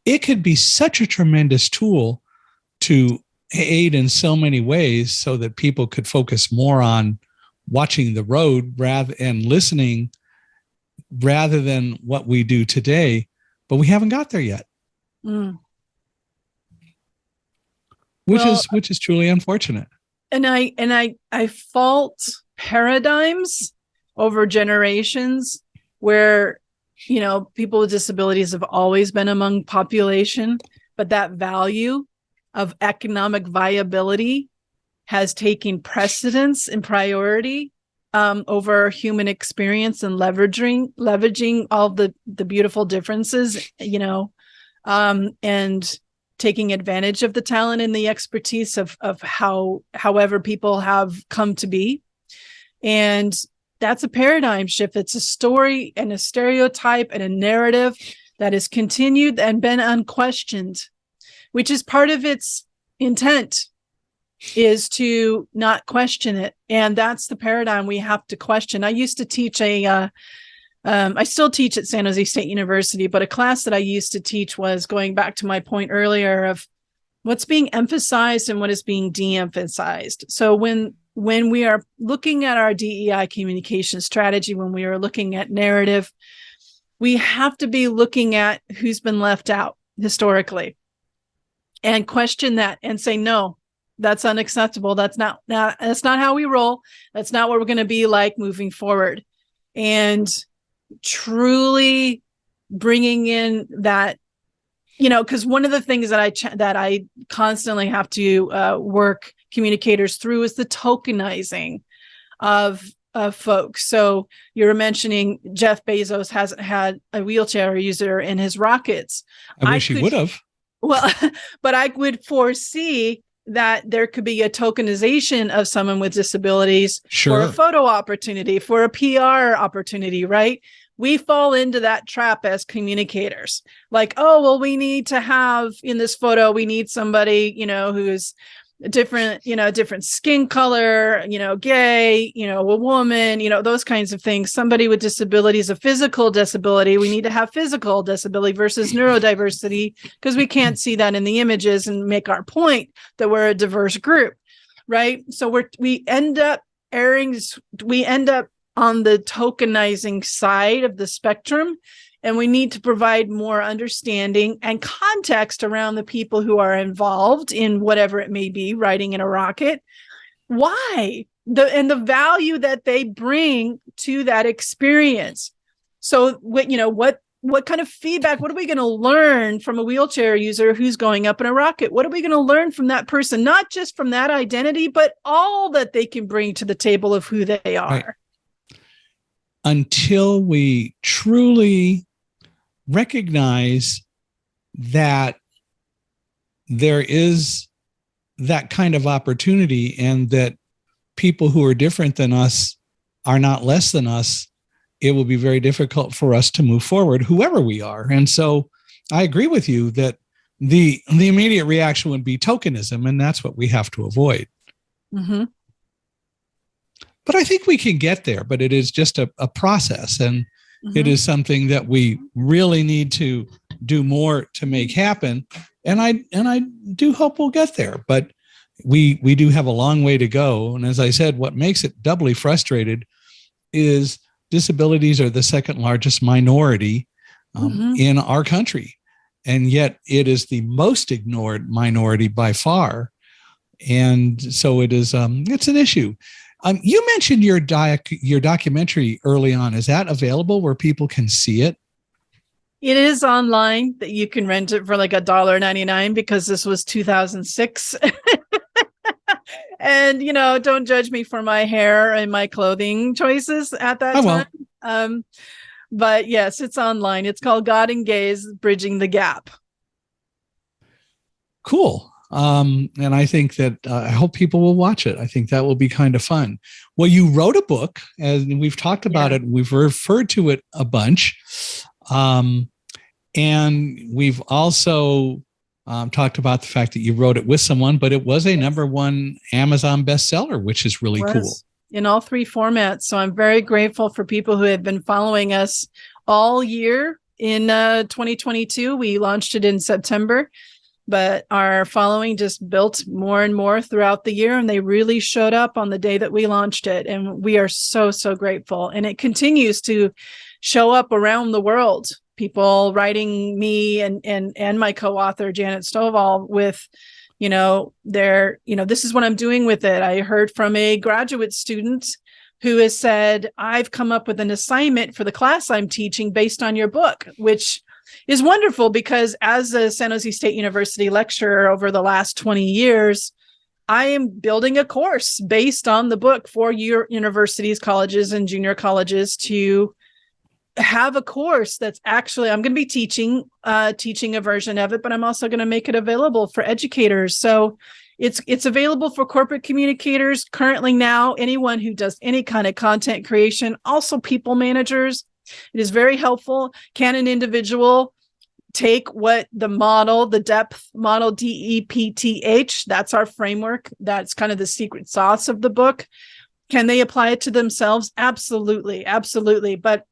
it could be such a tremendous tool to aid in so many ways so that people could focus more on watching the road and listening rather than what we do today. But we haven't got there yet. which is truly unfortunate. And I fault paradigms over generations where, people with disabilities have always been among population, but that value of economic viability has taken precedence and priority over human experience and leveraging all the beautiful differences, and taking advantage of the talent and the expertise of however people have come to be. And that's a paradigm shift. It's a story and a stereotype and a narrative that has continued and been unquestioned, which is part of its intent, is to not question it. And that's the paradigm we have to question. I used to teach I still teach at San Jose State University, but a class that I used to teach was going back to my point earlier of what's being emphasized and what is being de-emphasized. So when we are looking at our DEI communication strategy, when we are looking at narrative, we have to be looking at who's been left out historically and question that and say, no, that's unacceptable. That's not how we roll. That's not what we're going to be like moving forward. And truly bringing in that, because one of the things that I constantly have to work communicators through is the tokenizing of folks. So you're mentioning Jeff Bezos hasn't had a wheelchair user in his rockets. I wish he would have. Well, but I would foresee that there could be a tokenization of someone with disabilities for a photo opportunity, for a PR opportunity, right? We fall into that trap as communicators. Like, oh, well, we need to have in this photo, we need somebody, who's different skin color, gay, a woman, those kinds of things. Somebody with disabilities, a physical disability, we need to have physical disability versus neurodiversity, because we can't see that in the images and make our point that we're a diverse group, right? So we end up on the tokenizing side of the spectrum. And we need to provide more understanding and context around the people who are involved in whatever it may be, riding in a rocket. Why? The value that they bring to that experience. So what kind of feedback, what are we going to learn from a wheelchair user who's going up in a rocket? What are we going to learn from that person? Not just from that identity, but all that they can bring to the table of who they are. Right. Until we truly recognize that there is that kind of opportunity and that people who are different than us are not less than us, it will be very difficult for us to move forward, whoever we are. And so I agree with you that the immediate reaction would be tokenism, and that's what we have to avoid. Mm-hmm. But I think we can get there, but it is just a process. And it is something that we really need to do more to make happen. And I do hope we'll get there, but we do have a long way to go. And as I said, what makes it doubly frustrated is disabilities are the second largest minority in our country. And yet it is the most ignored minority by far. And so it is, it's an issue. You mentioned your documentary early on. Is that available where people can see it? It is online that you can rent it for like $1.99 because this was 2006. And, don't judge me for my hair and my clothing choices at that time. But yes, it's online. It's called God and Gays Bridging the Gap. Cool. And I think that I hope people will watch it. I think that will be kind of fun. Well, you wrote a book, and we've talked about it. We've referred to it a bunch. And we've also talked about the fact that you wrote it with someone, but it was a #1 Amazon bestseller, which is really cool. In all 3 formats. So I'm very grateful for people who have been following us all year. In 2022, we launched it in September. But our following just built more and more throughout the year, and they really showed up on the day that we launched it. And we are so, so grateful. And it continues to show up around the world. People writing me and my co-author, Janet Stovall, with This is what I'm doing with it. I heard from a graduate student who has said, I've come up with an assignment for the class I'm teaching based on your book, which is wonderful because as a San Jose State University lecturer over the last 20 years, I am building a course based on the book for your universities, colleges, and junior colleges to have a course that's actually, I'm going to be teaching a version of it, but I'm also going to make it available for educators. So it's available for corporate communicators currently now, anyone who does any kind of content creation, also people managers. It is very helpful. Can an individual take what the depth model, DEPTH, that's our framework. That's kind of the secret sauce of the book. Can they apply it to themselves? Absolutely. Absolutely. But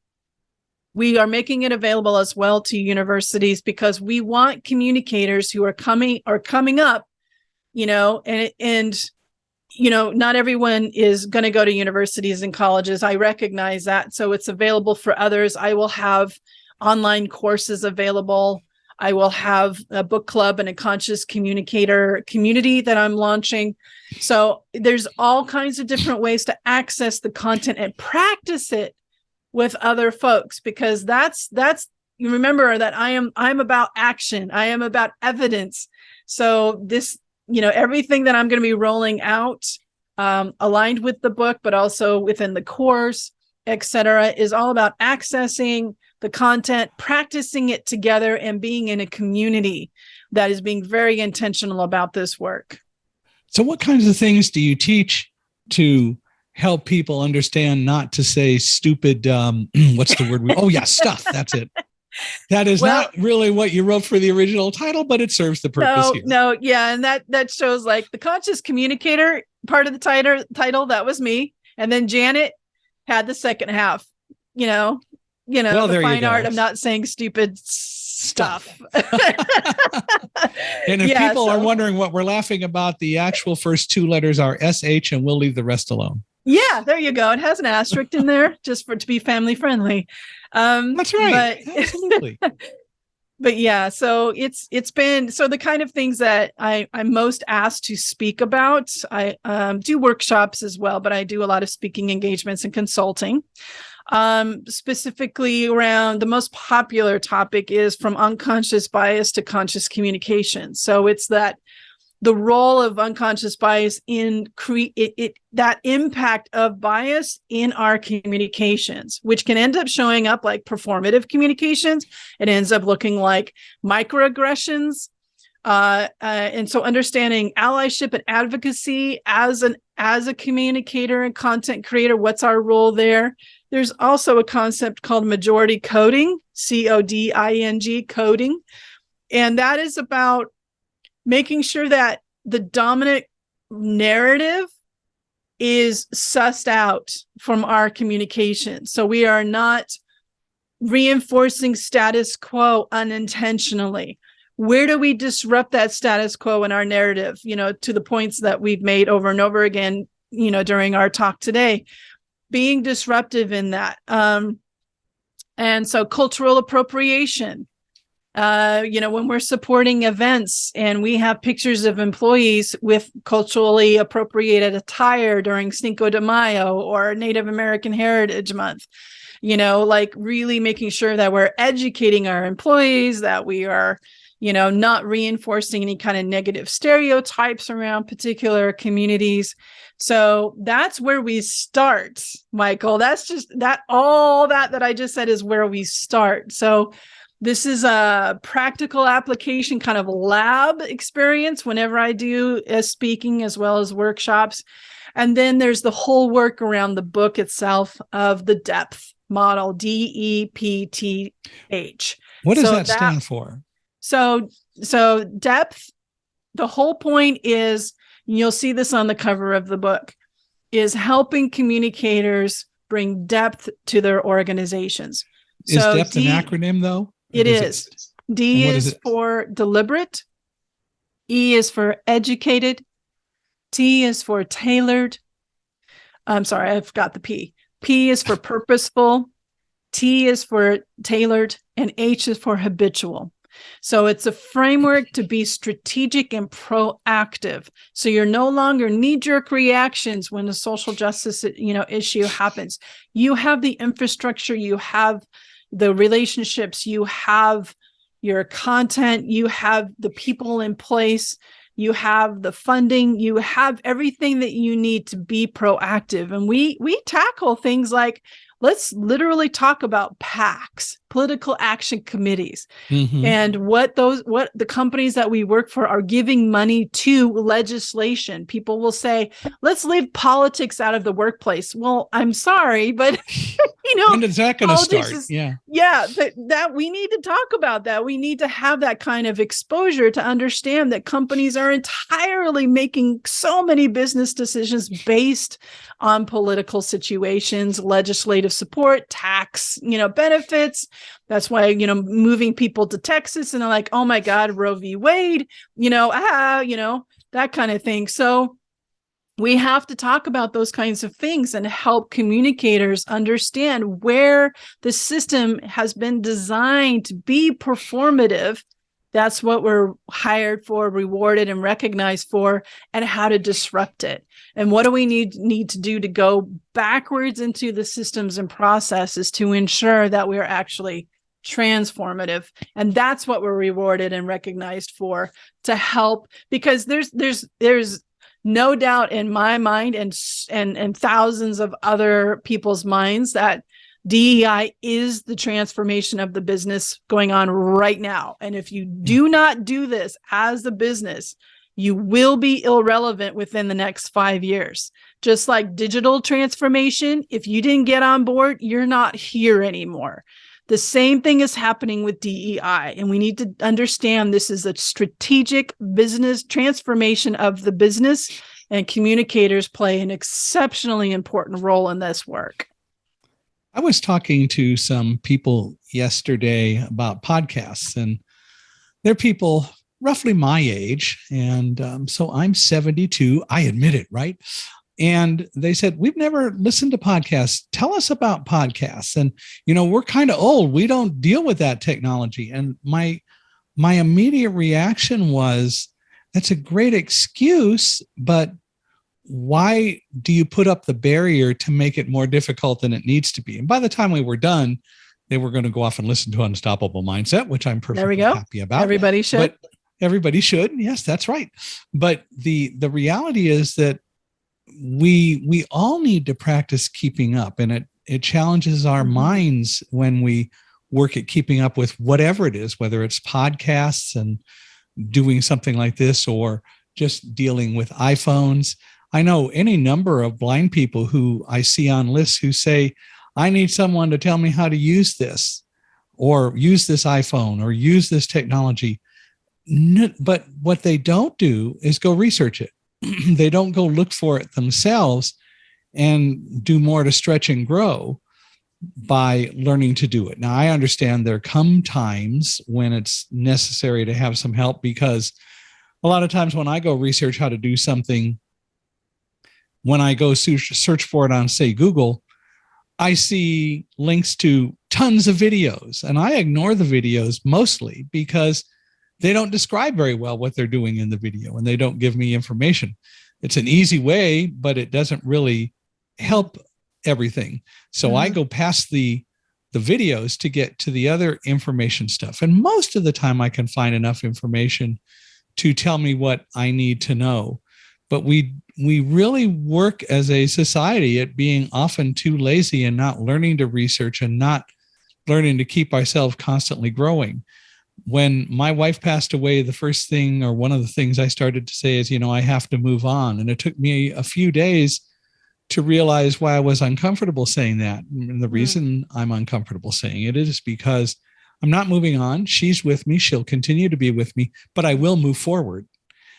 we are making it available as well to universities because we want communicators who are coming up, not everyone is going to go to universities and colleges. I recognize that. So it's available for others. I will have online courses available. I will have a book club and a conscious communicator community that I'm launching. So there's all kinds of different ways to access the content and practice it with other folks, because that's you remember that I'm about action. I am about evidence. So this, everything that I'm going to be rolling out, aligned with the book, but also within the course, etc., is all about accessing the content, practicing it together, and being in a community that is being very intentional about this work. So what kinds of things do you teach to help people understand not to say stupid, what's the word? Stuff. That's it. That is not really what you wrote for the original title, but it serves the purpose here. No, yeah. And that shows like the conscious communicator part of the title, that was me. And then Janet had the second half, the fine art of not saying stupid stuff. And if people are wondering what we're laughing about, the actual first two letters are SH, and we'll leave the rest alone. Yeah, there you go. It has an asterisk in there just to be family friendly. That's right. Absolutely. But yeah, so it's been the kind of things that I'm most asked to speak about. I do workshops as well, but I do a lot of speaking engagements and consulting. Specifically around the most popular topic is from unconscious bias to conscious communication. So it's that the role of unconscious bias in that impact of bias in our communications, which can end up showing up like performative communications. It ends up looking like microaggressions. And so understanding allyship and advocacy as a communicator and content creator, what's our role there? There's also a concept called majority coding, CODING, coding. And that is about making sure that the dominant narrative is sussed out from our communication. So we are not reinforcing status quo unintentionally. Where do we disrupt that status quo in our narrative? To the points that we've made over and over again, during our talk today, being disruptive in that. And so cultural appropriation. When we're supporting events and we have pictures of employees with culturally appropriated attire during Cinco de Mayo or Native American Heritage Month, really making sure that we're educating our employees, that we are, not reinforcing any kind of negative stereotypes around particular communities. So that's where we start, Michael. That's just all that I just said is where we start. So this is a practical application kind of lab experience whenever I do speaking as well as workshops. And then there's the whole work around the book itself of the depth model, DEPTH. What does that stand for? So depth, the whole point is, you'll see this on the cover of the book, is helping communicators bring depth to their organizations. Is depth an acronym though? It is. D is for deliberate. E is for educated. T is for tailored. I'm sorry, I forgot the P. P is for purposeful. T is for tailored. And H is for habitual. So it's a framework to be strategic and proactive. So you're no longer knee-jerk reactions when a social justice, issue happens. You have the infrastructure, you have the relationships, you have your content, you have the people in place, you have the funding, you have everything that you need to be proactive. And we tackle things like, let's literally talk about PACs, political action committees, and what the companies that we work for are giving money to legislation. People will say, let's leave politics out of the workplace. Well, I'm sorry, but when is that going to start? That we need to talk about that. We need to have that kind of exposure to understand that companies are entirely making so many business decisions based on political situations, legislative support, tax, benefits. That's why, moving people to Texas and they're like, oh my God, Roe v. Wade, that kind of thing. So we have to talk about those kinds of things and help communicators understand where the system has been designed to be performative. That's what we're hired for, rewarded, and recognized for, and how to disrupt it. And what do we need to do to go backwards into the systems and processes to ensure that we're actually transformative? And that's what we're rewarded and recognized for, to help, because there's no doubt in my mind and thousands of other people's minds that DEI is the transformation of the business going on right now. And if you do not do this as a business, you will be irrelevant within the next 5 years. Just like digital transformation, if you didn't get on board, you're not here anymore. The same thing is happening with DEI, and we need to understand this is a strategic business transformation of the business, and communicators play an exceptionally important role in this work. I was talking to some people yesterday about podcasts, and they're people roughly my age. And so I'm 72. I admit it, right? And they said, we've never listened to podcasts. Tell us about podcasts. And, we're kind of old. We don't deal with that technology. And my immediate reaction was, that's a great excuse, but why do you put up the barrier to make it more difficult than it needs to be? And by the time we were done, they were going to go off and listen to Unstoppable Mindset, which I'm perfectly happy about. Everybody should. But everybody should. Yes, that's right. But the reality is that we all need to practice keeping up, and it challenges our minds when we work at keeping up with whatever it is, whether it's podcasts and doing something like this or just dealing with iPhones. I know any number of blind people who I see on lists who say, I need someone to tell me how to use this or use this iPhone or use this technology. But what they don't do is go research it. They don't go look for it themselves and do more to stretch and grow by learning to do it. Now, I understand there come times when it's necessary to have some help, because a lot of times when I go research how to do something, when I go search for it on, say, Google, I see links to tons of videos, and I ignore the videos mostly because they don't describe very well what they're doing in the video, and they don't give me information. It's an easy way, but it doesn't really help everything. So I go past the videos to get to the other information stuff. And most of the time I can find enough information to tell me what I need to know. But we really work as a society at being often too lazy and not learning to research and not learning to keep ourselves constantly growing. When my wife passed away, the first thing, or one of the things I started to say is, I have to move on. And it took me a few days to realize why I was uncomfortable saying that. And the reason I'm uncomfortable saying it is because I'm not moving on. She's with me. She'll continue to be with me, but I will move forward.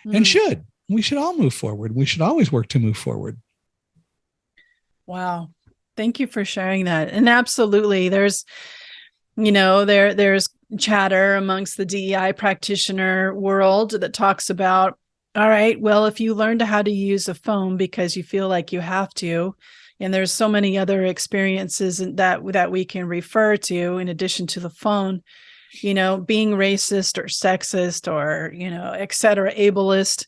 And we should all move forward. We should always work to move forward. Wow. Thank you for sharing that. And absolutely, there's chatter amongst the DEI practitioner world that talks about, all right, well, if you learned how to use a phone because you feel like you have to, and there's so many other experiences that we can refer to in addition to the phone, being racist or sexist or, et cetera, ableist,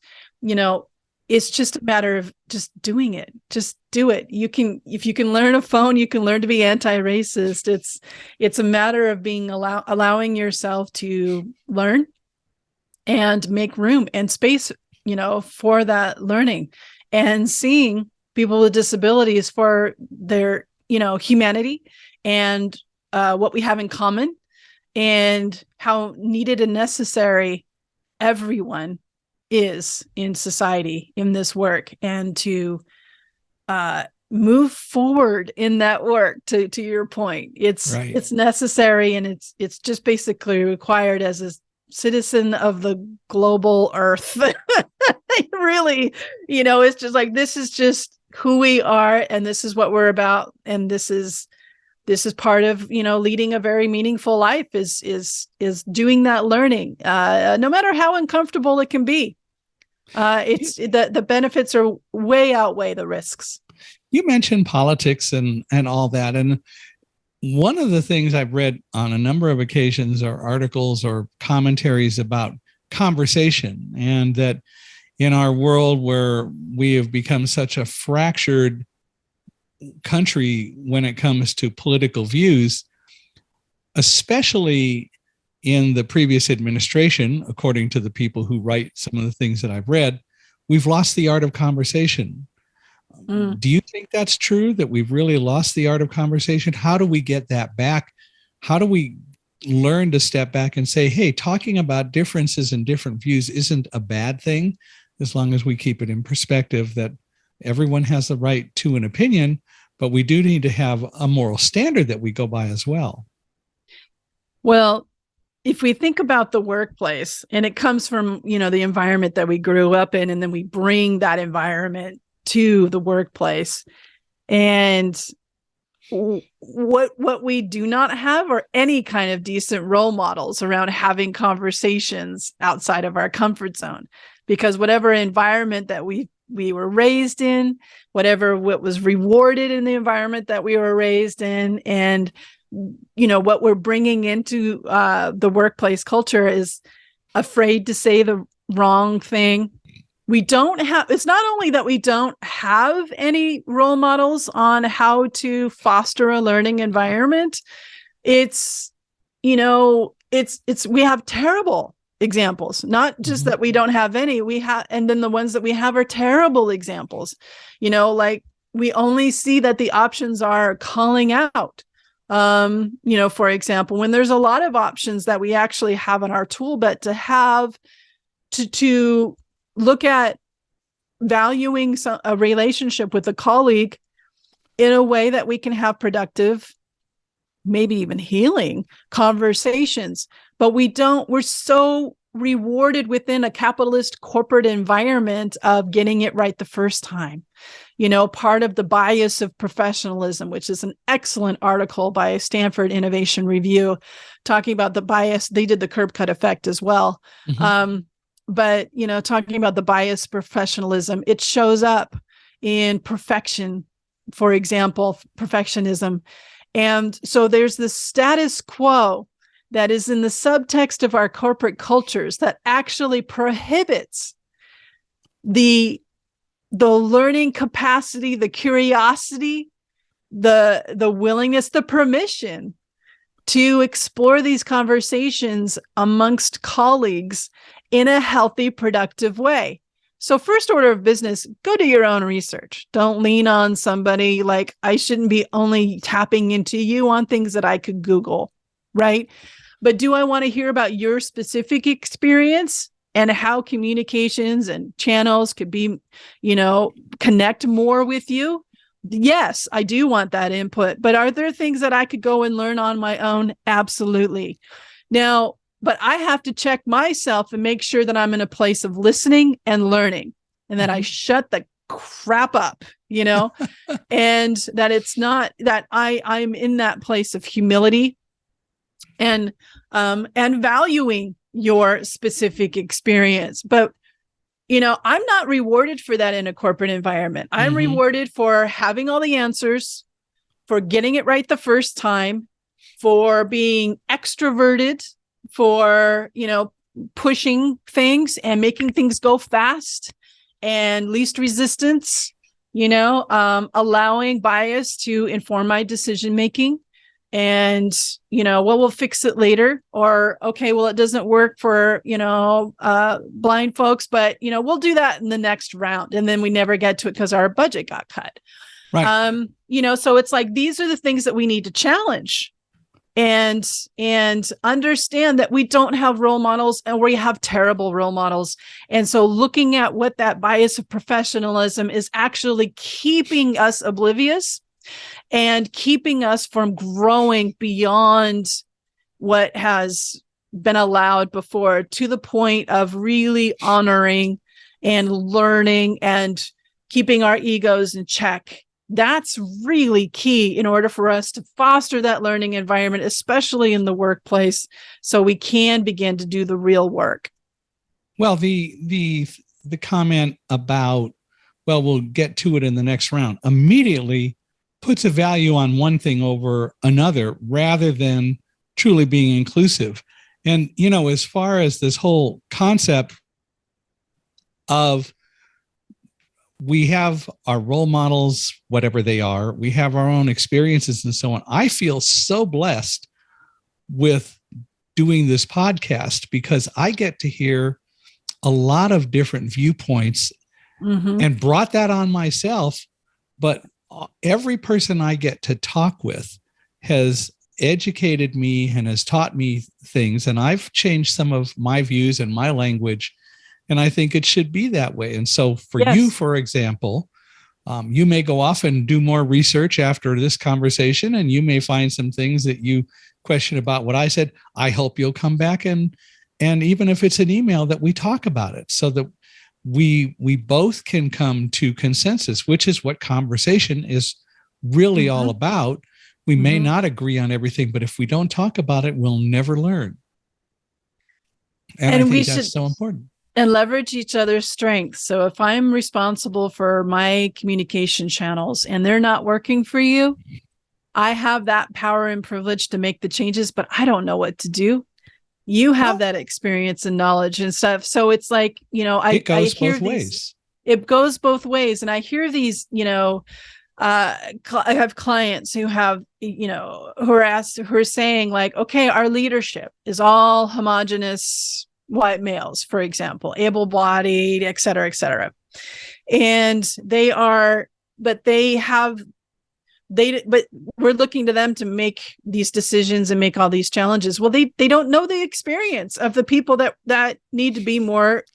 it's just a matter of just doing it. Just do it. If you can learn a phone, you can learn to be anti-racist. It's a matter of allowing yourself to learn and make room and space, for that learning, and seeing people with disabilities for their, humanity and what we have in common, and how needed and necessary everyone is in society in this work, and to move forward in that work. To your point, it's necessary, and it's just basically required as a citizen of the global earth. Really, it's just like, this is just who we are, and this is what we're about, and this is part of leading a very meaningful life, is doing that learning, no matter how uncomfortable it can be. It's the benefits are way outweigh the risks. You mentioned politics and all that, and one of the things I've read on a number of occasions are articles or commentaries about conversation, and that in our world where we have become such a fractured country when it comes to political views, especially in the previous administration, according to the people who write some of the things that I've read, we've lost the art of conversation. Do you think that's true, that we've really lost the art of conversation? How do we get that back? How do we learn to step back and say, hey, talking about differences and different views isn't a bad thing, as long as we keep it in perspective that everyone has the right to an opinion, but we do need to have a moral standard that we go by as well? Well, if we think about the workplace, and it comes from, the environment that we grew up in, and then we bring that environment to the workplace, and what we do not have are any kind of decent role models around having conversations outside of our comfort zone, because whatever environment that we were raised in, what was rewarded in the environment that we were raised in, and what we're bringing into the workplace culture is afraid to say the wrong thing. It's not only that we don't have any role models on how to foster a learning environment. We have terrible examples, not just that we don't have any, and then the ones that we have are terrible examples. Like, we only see that the options are calling out. For example, when there's a lot of options that we actually have in our tool belt to look at valuing a relationship with a colleague in a way that we can have maybe even healing conversations. But we're so rewarded within a capitalist corporate environment of getting it right the first time. Part of the bias of professionalism, which is an excellent article by Stanford Innovation Review, talking about the bias. They did the curb cut effect as well. But, talking about the bias professionalism, it shows up in perfection, for example, perfectionism. And so there's this status quo that is in the subtext of our corporate cultures that actually prohibits the learning capacity, the curiosity, the willingness, the permission to explore these conversations amongst colleagues in a healthy, productive way. So first order of business, go do your own research. Don't lean on somebody. Like, I shouldn't be only tapping into you on things that I could Google, right? But do I want to hear about your specific experience and how communications and channels could be, connect more with you? Yes, I do want that input. But are there things that I could go and learn on my own? Absolutely. Now, but I have to check myself and make sure that I'm in a place of listening and learning, and that I shut the crap up, and that it's not that I'm in that place of humility and valuing your specific experience. But, I'm not rewarded for that in a corporate environment. I'm rewarded for having all the answers, for getting it right the first time, for being extroverted, for, pushing things and making things go fast and least resistance, allowing bias to inform my decision making. And, we'll fix it later, or, okay, well, it doesn't work for, blind folks, but, we'll do that in the next round. And then we never get to it because our budget got cut. Right. So it's like, these are the things that we need to challenge and understand that we don't have role models, and we have terrible role models. And so looking at what that bias of professionalism is actually keeping us oblivious and keeping us from growing beyond what has been allowed before, to the point of really honoring and learning and keeping our egos in check. That's really key in order for us to foster that learning environment, especially in the workplace, so we can begin to do the real work. Well, the comment about, well, we'll get to it in the next round, immediately puts a value on one thing over another, rather than truly being inclusive. And, as far as this whole concept of, we have our role models, whatever they are, we have our own experiences and so on. I feel so blessed with doing this podcast, because I get to hear a lot of different viewpoints, and brought that on myself. But every person I get to talk with has educated me and has taught me things, and I've changed some of my views and my language. And I think it should be that way. And so for you, for example, you may go off and do more research after this conversation, and you may find some things that you question about what I said. I hope you'll come back and even if it's an email, that we talk about it, so that we both can come to consensus, which is what conversation is really all about. We may not agree on everything, but if we don't talk about it, we'll never learn. And I think that's so important. And leverage each other's strengths. So if I'm responsible for my communication channels and they're not working for you, I have that power and privilege to make the changes, but I don't know what to do. You have that experience and knowledge and stuff. So it's like, it goes both ways. It goes both ways. And I hear these, I have clients who have, who are saying like, okay, our leadership is all homogenous white males, for example, able-bodied, et cetera, et cetera. And but we're looking to them to make these decisions and make all these challenges. Well, they don't know the experience of the people that need to be more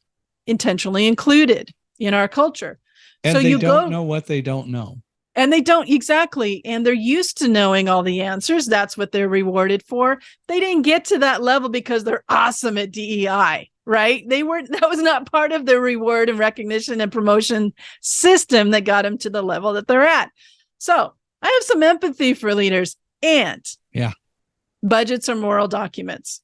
intentionally included in our culture. And so they don't know what they don't know. And they don't, exactly. And they're used to knowing all the answers. That's what they're rewarded for. They didn't get to that level because they're awesome at DEI, right? That was not part of their reward and recognition and promotion system that got them to the level that they're at. So I have some empathy for leaders, and budgets are moral documents.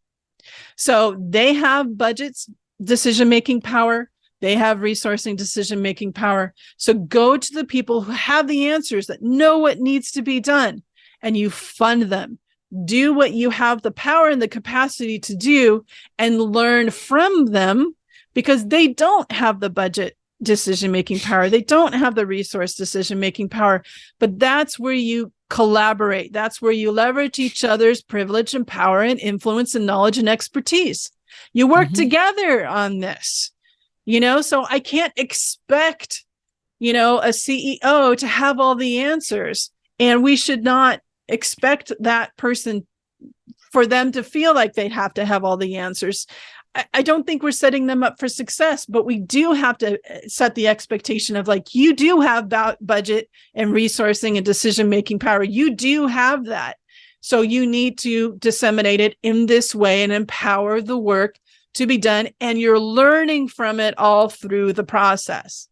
So they have budgets, decision-making power. They have resourcing decision-making power. So go to the people who have the answers, that know what needs to be done, and you fund them. Do what you have the power and the capacity to do, and learn from them, because they don't have the budget decision-making power. They don't have the resource decision-making power, but that's where you collaborate. That's where you leverage each other's privilege and power and influence and knowledge and expertise. You work together on this. So I can't expect, a CEO to have all the answers. And we should not expect that person, for them to feel like they have to have all the answers. I don't think we're setting them up for success, but we do have to set the expectation of, like, you do have budget and resourcing and decision-making power. You do have that. So you need to disseminate it in this way and empower the work to be done, and you're learning from it all through the process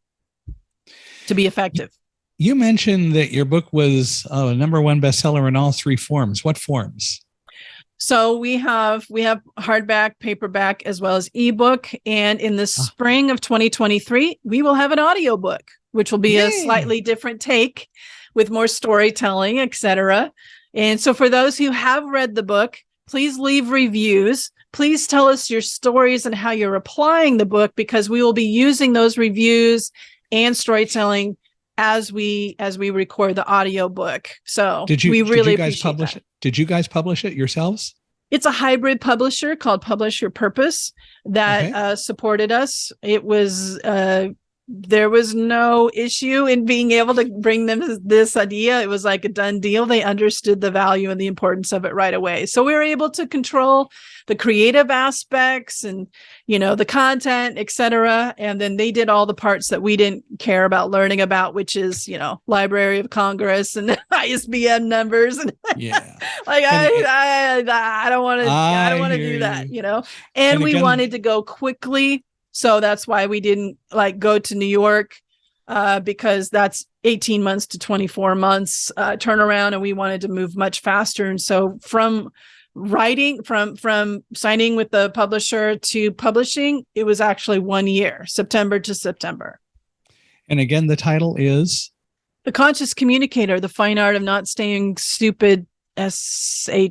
to be effective. You mentioned that your book was a #1 bestseller in all 3 forms. What forms? So we have hardback, paperback, as well as ebook. And in the spring of 2023, we will have an audiobook, which will be a slightly different take with more storytelling, etc. And so for those who have read the book, please leave reviews. please tell us your stories and how you're applying the book, because we will be using those reviews and storytelling as we record the audio book. So we really appreciate that. Did you guys publish it yourselves? It's a hybrid publisher called Publish Your Purpose that supported us. It was there was no issue in being able to bring them this idea. It was like a done deal. They understood the value and the importance of it right away. So we were able to control the creative aspects and, the content, etc. And then they did all the parts that we didn't care about learning about, which is, Library of Congress and ISBN numbers. And yeah, I don't want to do that, and we wanted to go quickly. So that's why we didn't go to New York, because that's 18 months to 24 months turnaround, and we wanted to move much faster. And so from writing, from signing with the publisher to publishing, it was actually 1 year, September to September. And again, the title is The Conscious Communicator: The Fine Art of Not Staying Stupid, SH*T.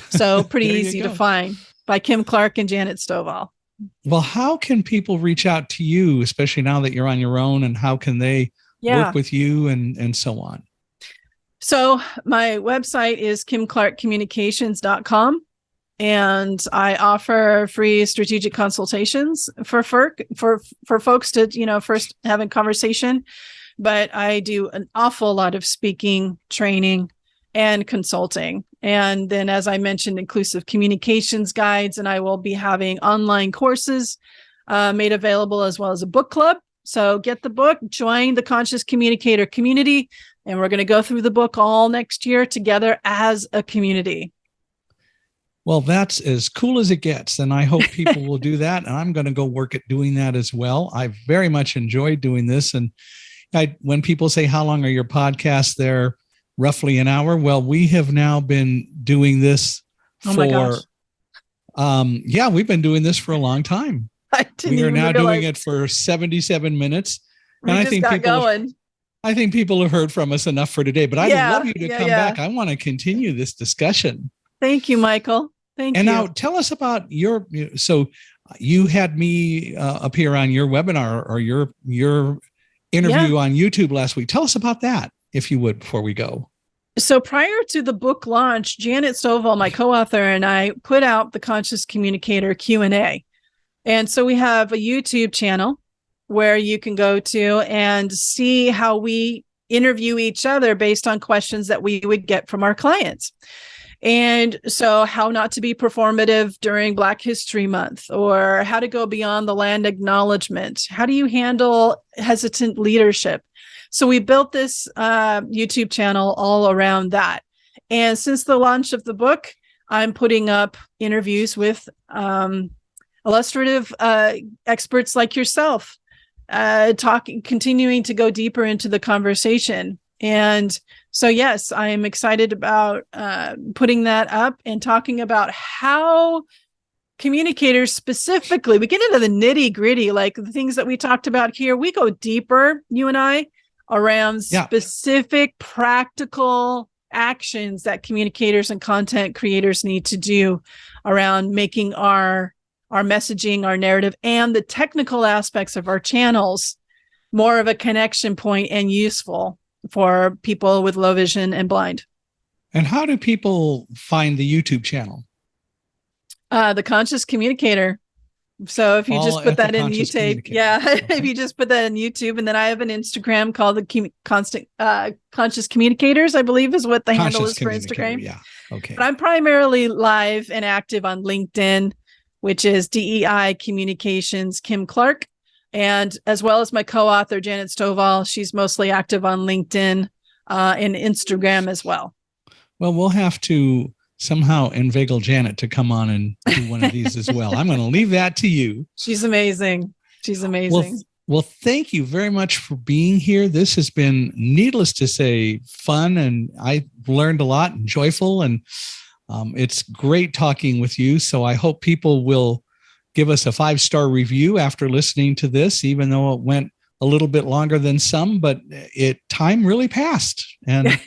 So pretty easy to find. By Kim Clark and Janet Stovall. Well, how can people reach out to you, especially now that you're on your own, and how can they work with you and so on? So my website is kimclarkcommunications.com, and I offer free strategic consultations for folks to, first have a conversation. But I do an awful lot of speaking, training, and consulting. And then, as I mentioned, inclusive communications guides, and I will be having online courses made available, as well as a book club. So get the book, join the Conscious Communicator community, and we're going to go through the book all next year together as a community. Well, that's as cool as it gets. And I hope people will do that. And I'm going to go work at doing that as well. I very much enjoyed doing this. And when people say, how long are your podcasts? They're roughly an hour. Well, we have now been doing this we've been doing this for a long time. We are now doing it for 77 minutes. And I think people have heard from us enough for today, but I'd love you to come back. I want to continue this discussion. Thank you, Michael. Thank you. And now tell us about so you had me appear on your webinar or your interview on YouTube last week. Tell us about that, if you would, before we go. So prior to the book launch, Janet Stovall, my co-author, and I put out the Conscious Communicator Q&A. And so we have a YouTube channel where you can go to and see how we interview each other based on questions that we would get from our clients. And so how not to be performative during Black History Month, or how to go beyond the land acknowledgement. How do you handle hesitant leadership? So we built this YouTube channel all around that. And since the launch of the book, I'm putting up interviews with illustrative experts like yourself, continuing to go deeper into the conversation. And so, yes, I am excited about putting that up and talking about how communicators specifically, we get into the nitty gritty, like the things that we talked about here. We go deeper, you and I, around specific practical actions that communicators and content creators need to do around making our messaging, our narrative, and the technical aspects of our channels more of a connection point and useful for people with low vision and blind. And how do people find the YouTube channel? The Conscious Communicator. So if you just put that in YouTube, if you just put that in YouTube, and then I have an Instagram called the Conscious Communicators, I believe is what the handle is for Instagram. Yeah. Okay. But I'm primarily live and active on LinkedIn, which is DEI Communications Kim Clark. And as well as my co-author, Janet Stovall, she's mostly active on LinkedIn and Instagram as well. Well, we'll have to somehow inveigle Janet to come on and do one of these as well. I'm going to leave that to you. She's amazing. She's amazing. Well, thank you very much for being here. This has been, needless to say, fun, and I learned a lot and joyful, and it's great talking with you. So I hope people will give us a 5-star review after listening to this, even though it went a little bit longer than some, but time really passed. And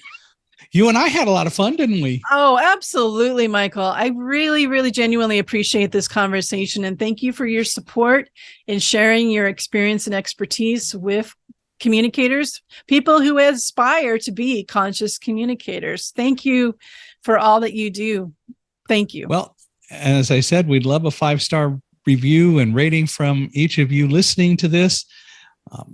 You and I had a lot of fun, didn't we? Oh, absolutely, Michael. I really, really genuinely appreciate this conversation. And thank you for your support in sharing your experience and expertise with communicators, people who aspire to be conscious communicators. Thank you for all that you do. Thank you. Well, as I said, we'd love a 5-star review and rating from each of you listening to this.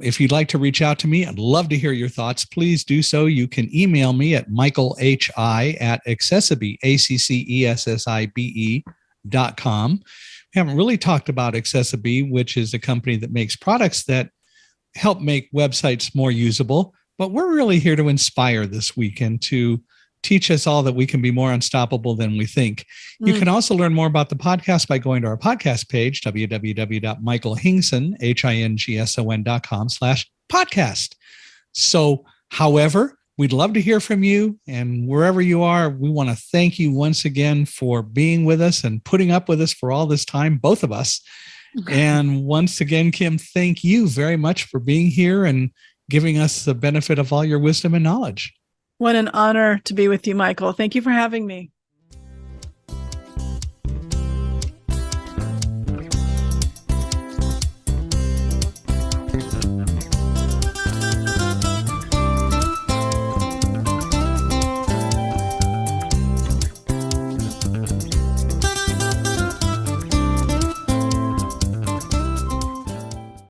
If you'd like to reach out to me, I'd love to hear your thoughts. Please do so. You can email me at michaelhi@accessibe, ACCESSIBE.com. We haven't really talked about Accessibe, which is a company that makes products that help make websites more usable. But we're really here to inspire this week and to teach us all that we can be more unstoppable than we think. You can also learn more about the podcast by going to our podcast page, www.michaelhingson.com/podcast. So, however, we'd love to hear from you. And wherever you are, we want to thank you once again for being with us and putting up with us for all this time, both of us. And once again, Kim, thank you very much for being here and giving us the benefit of all your wisdom and knowledge. What an honor to be with you, Michael. Thank you for having me.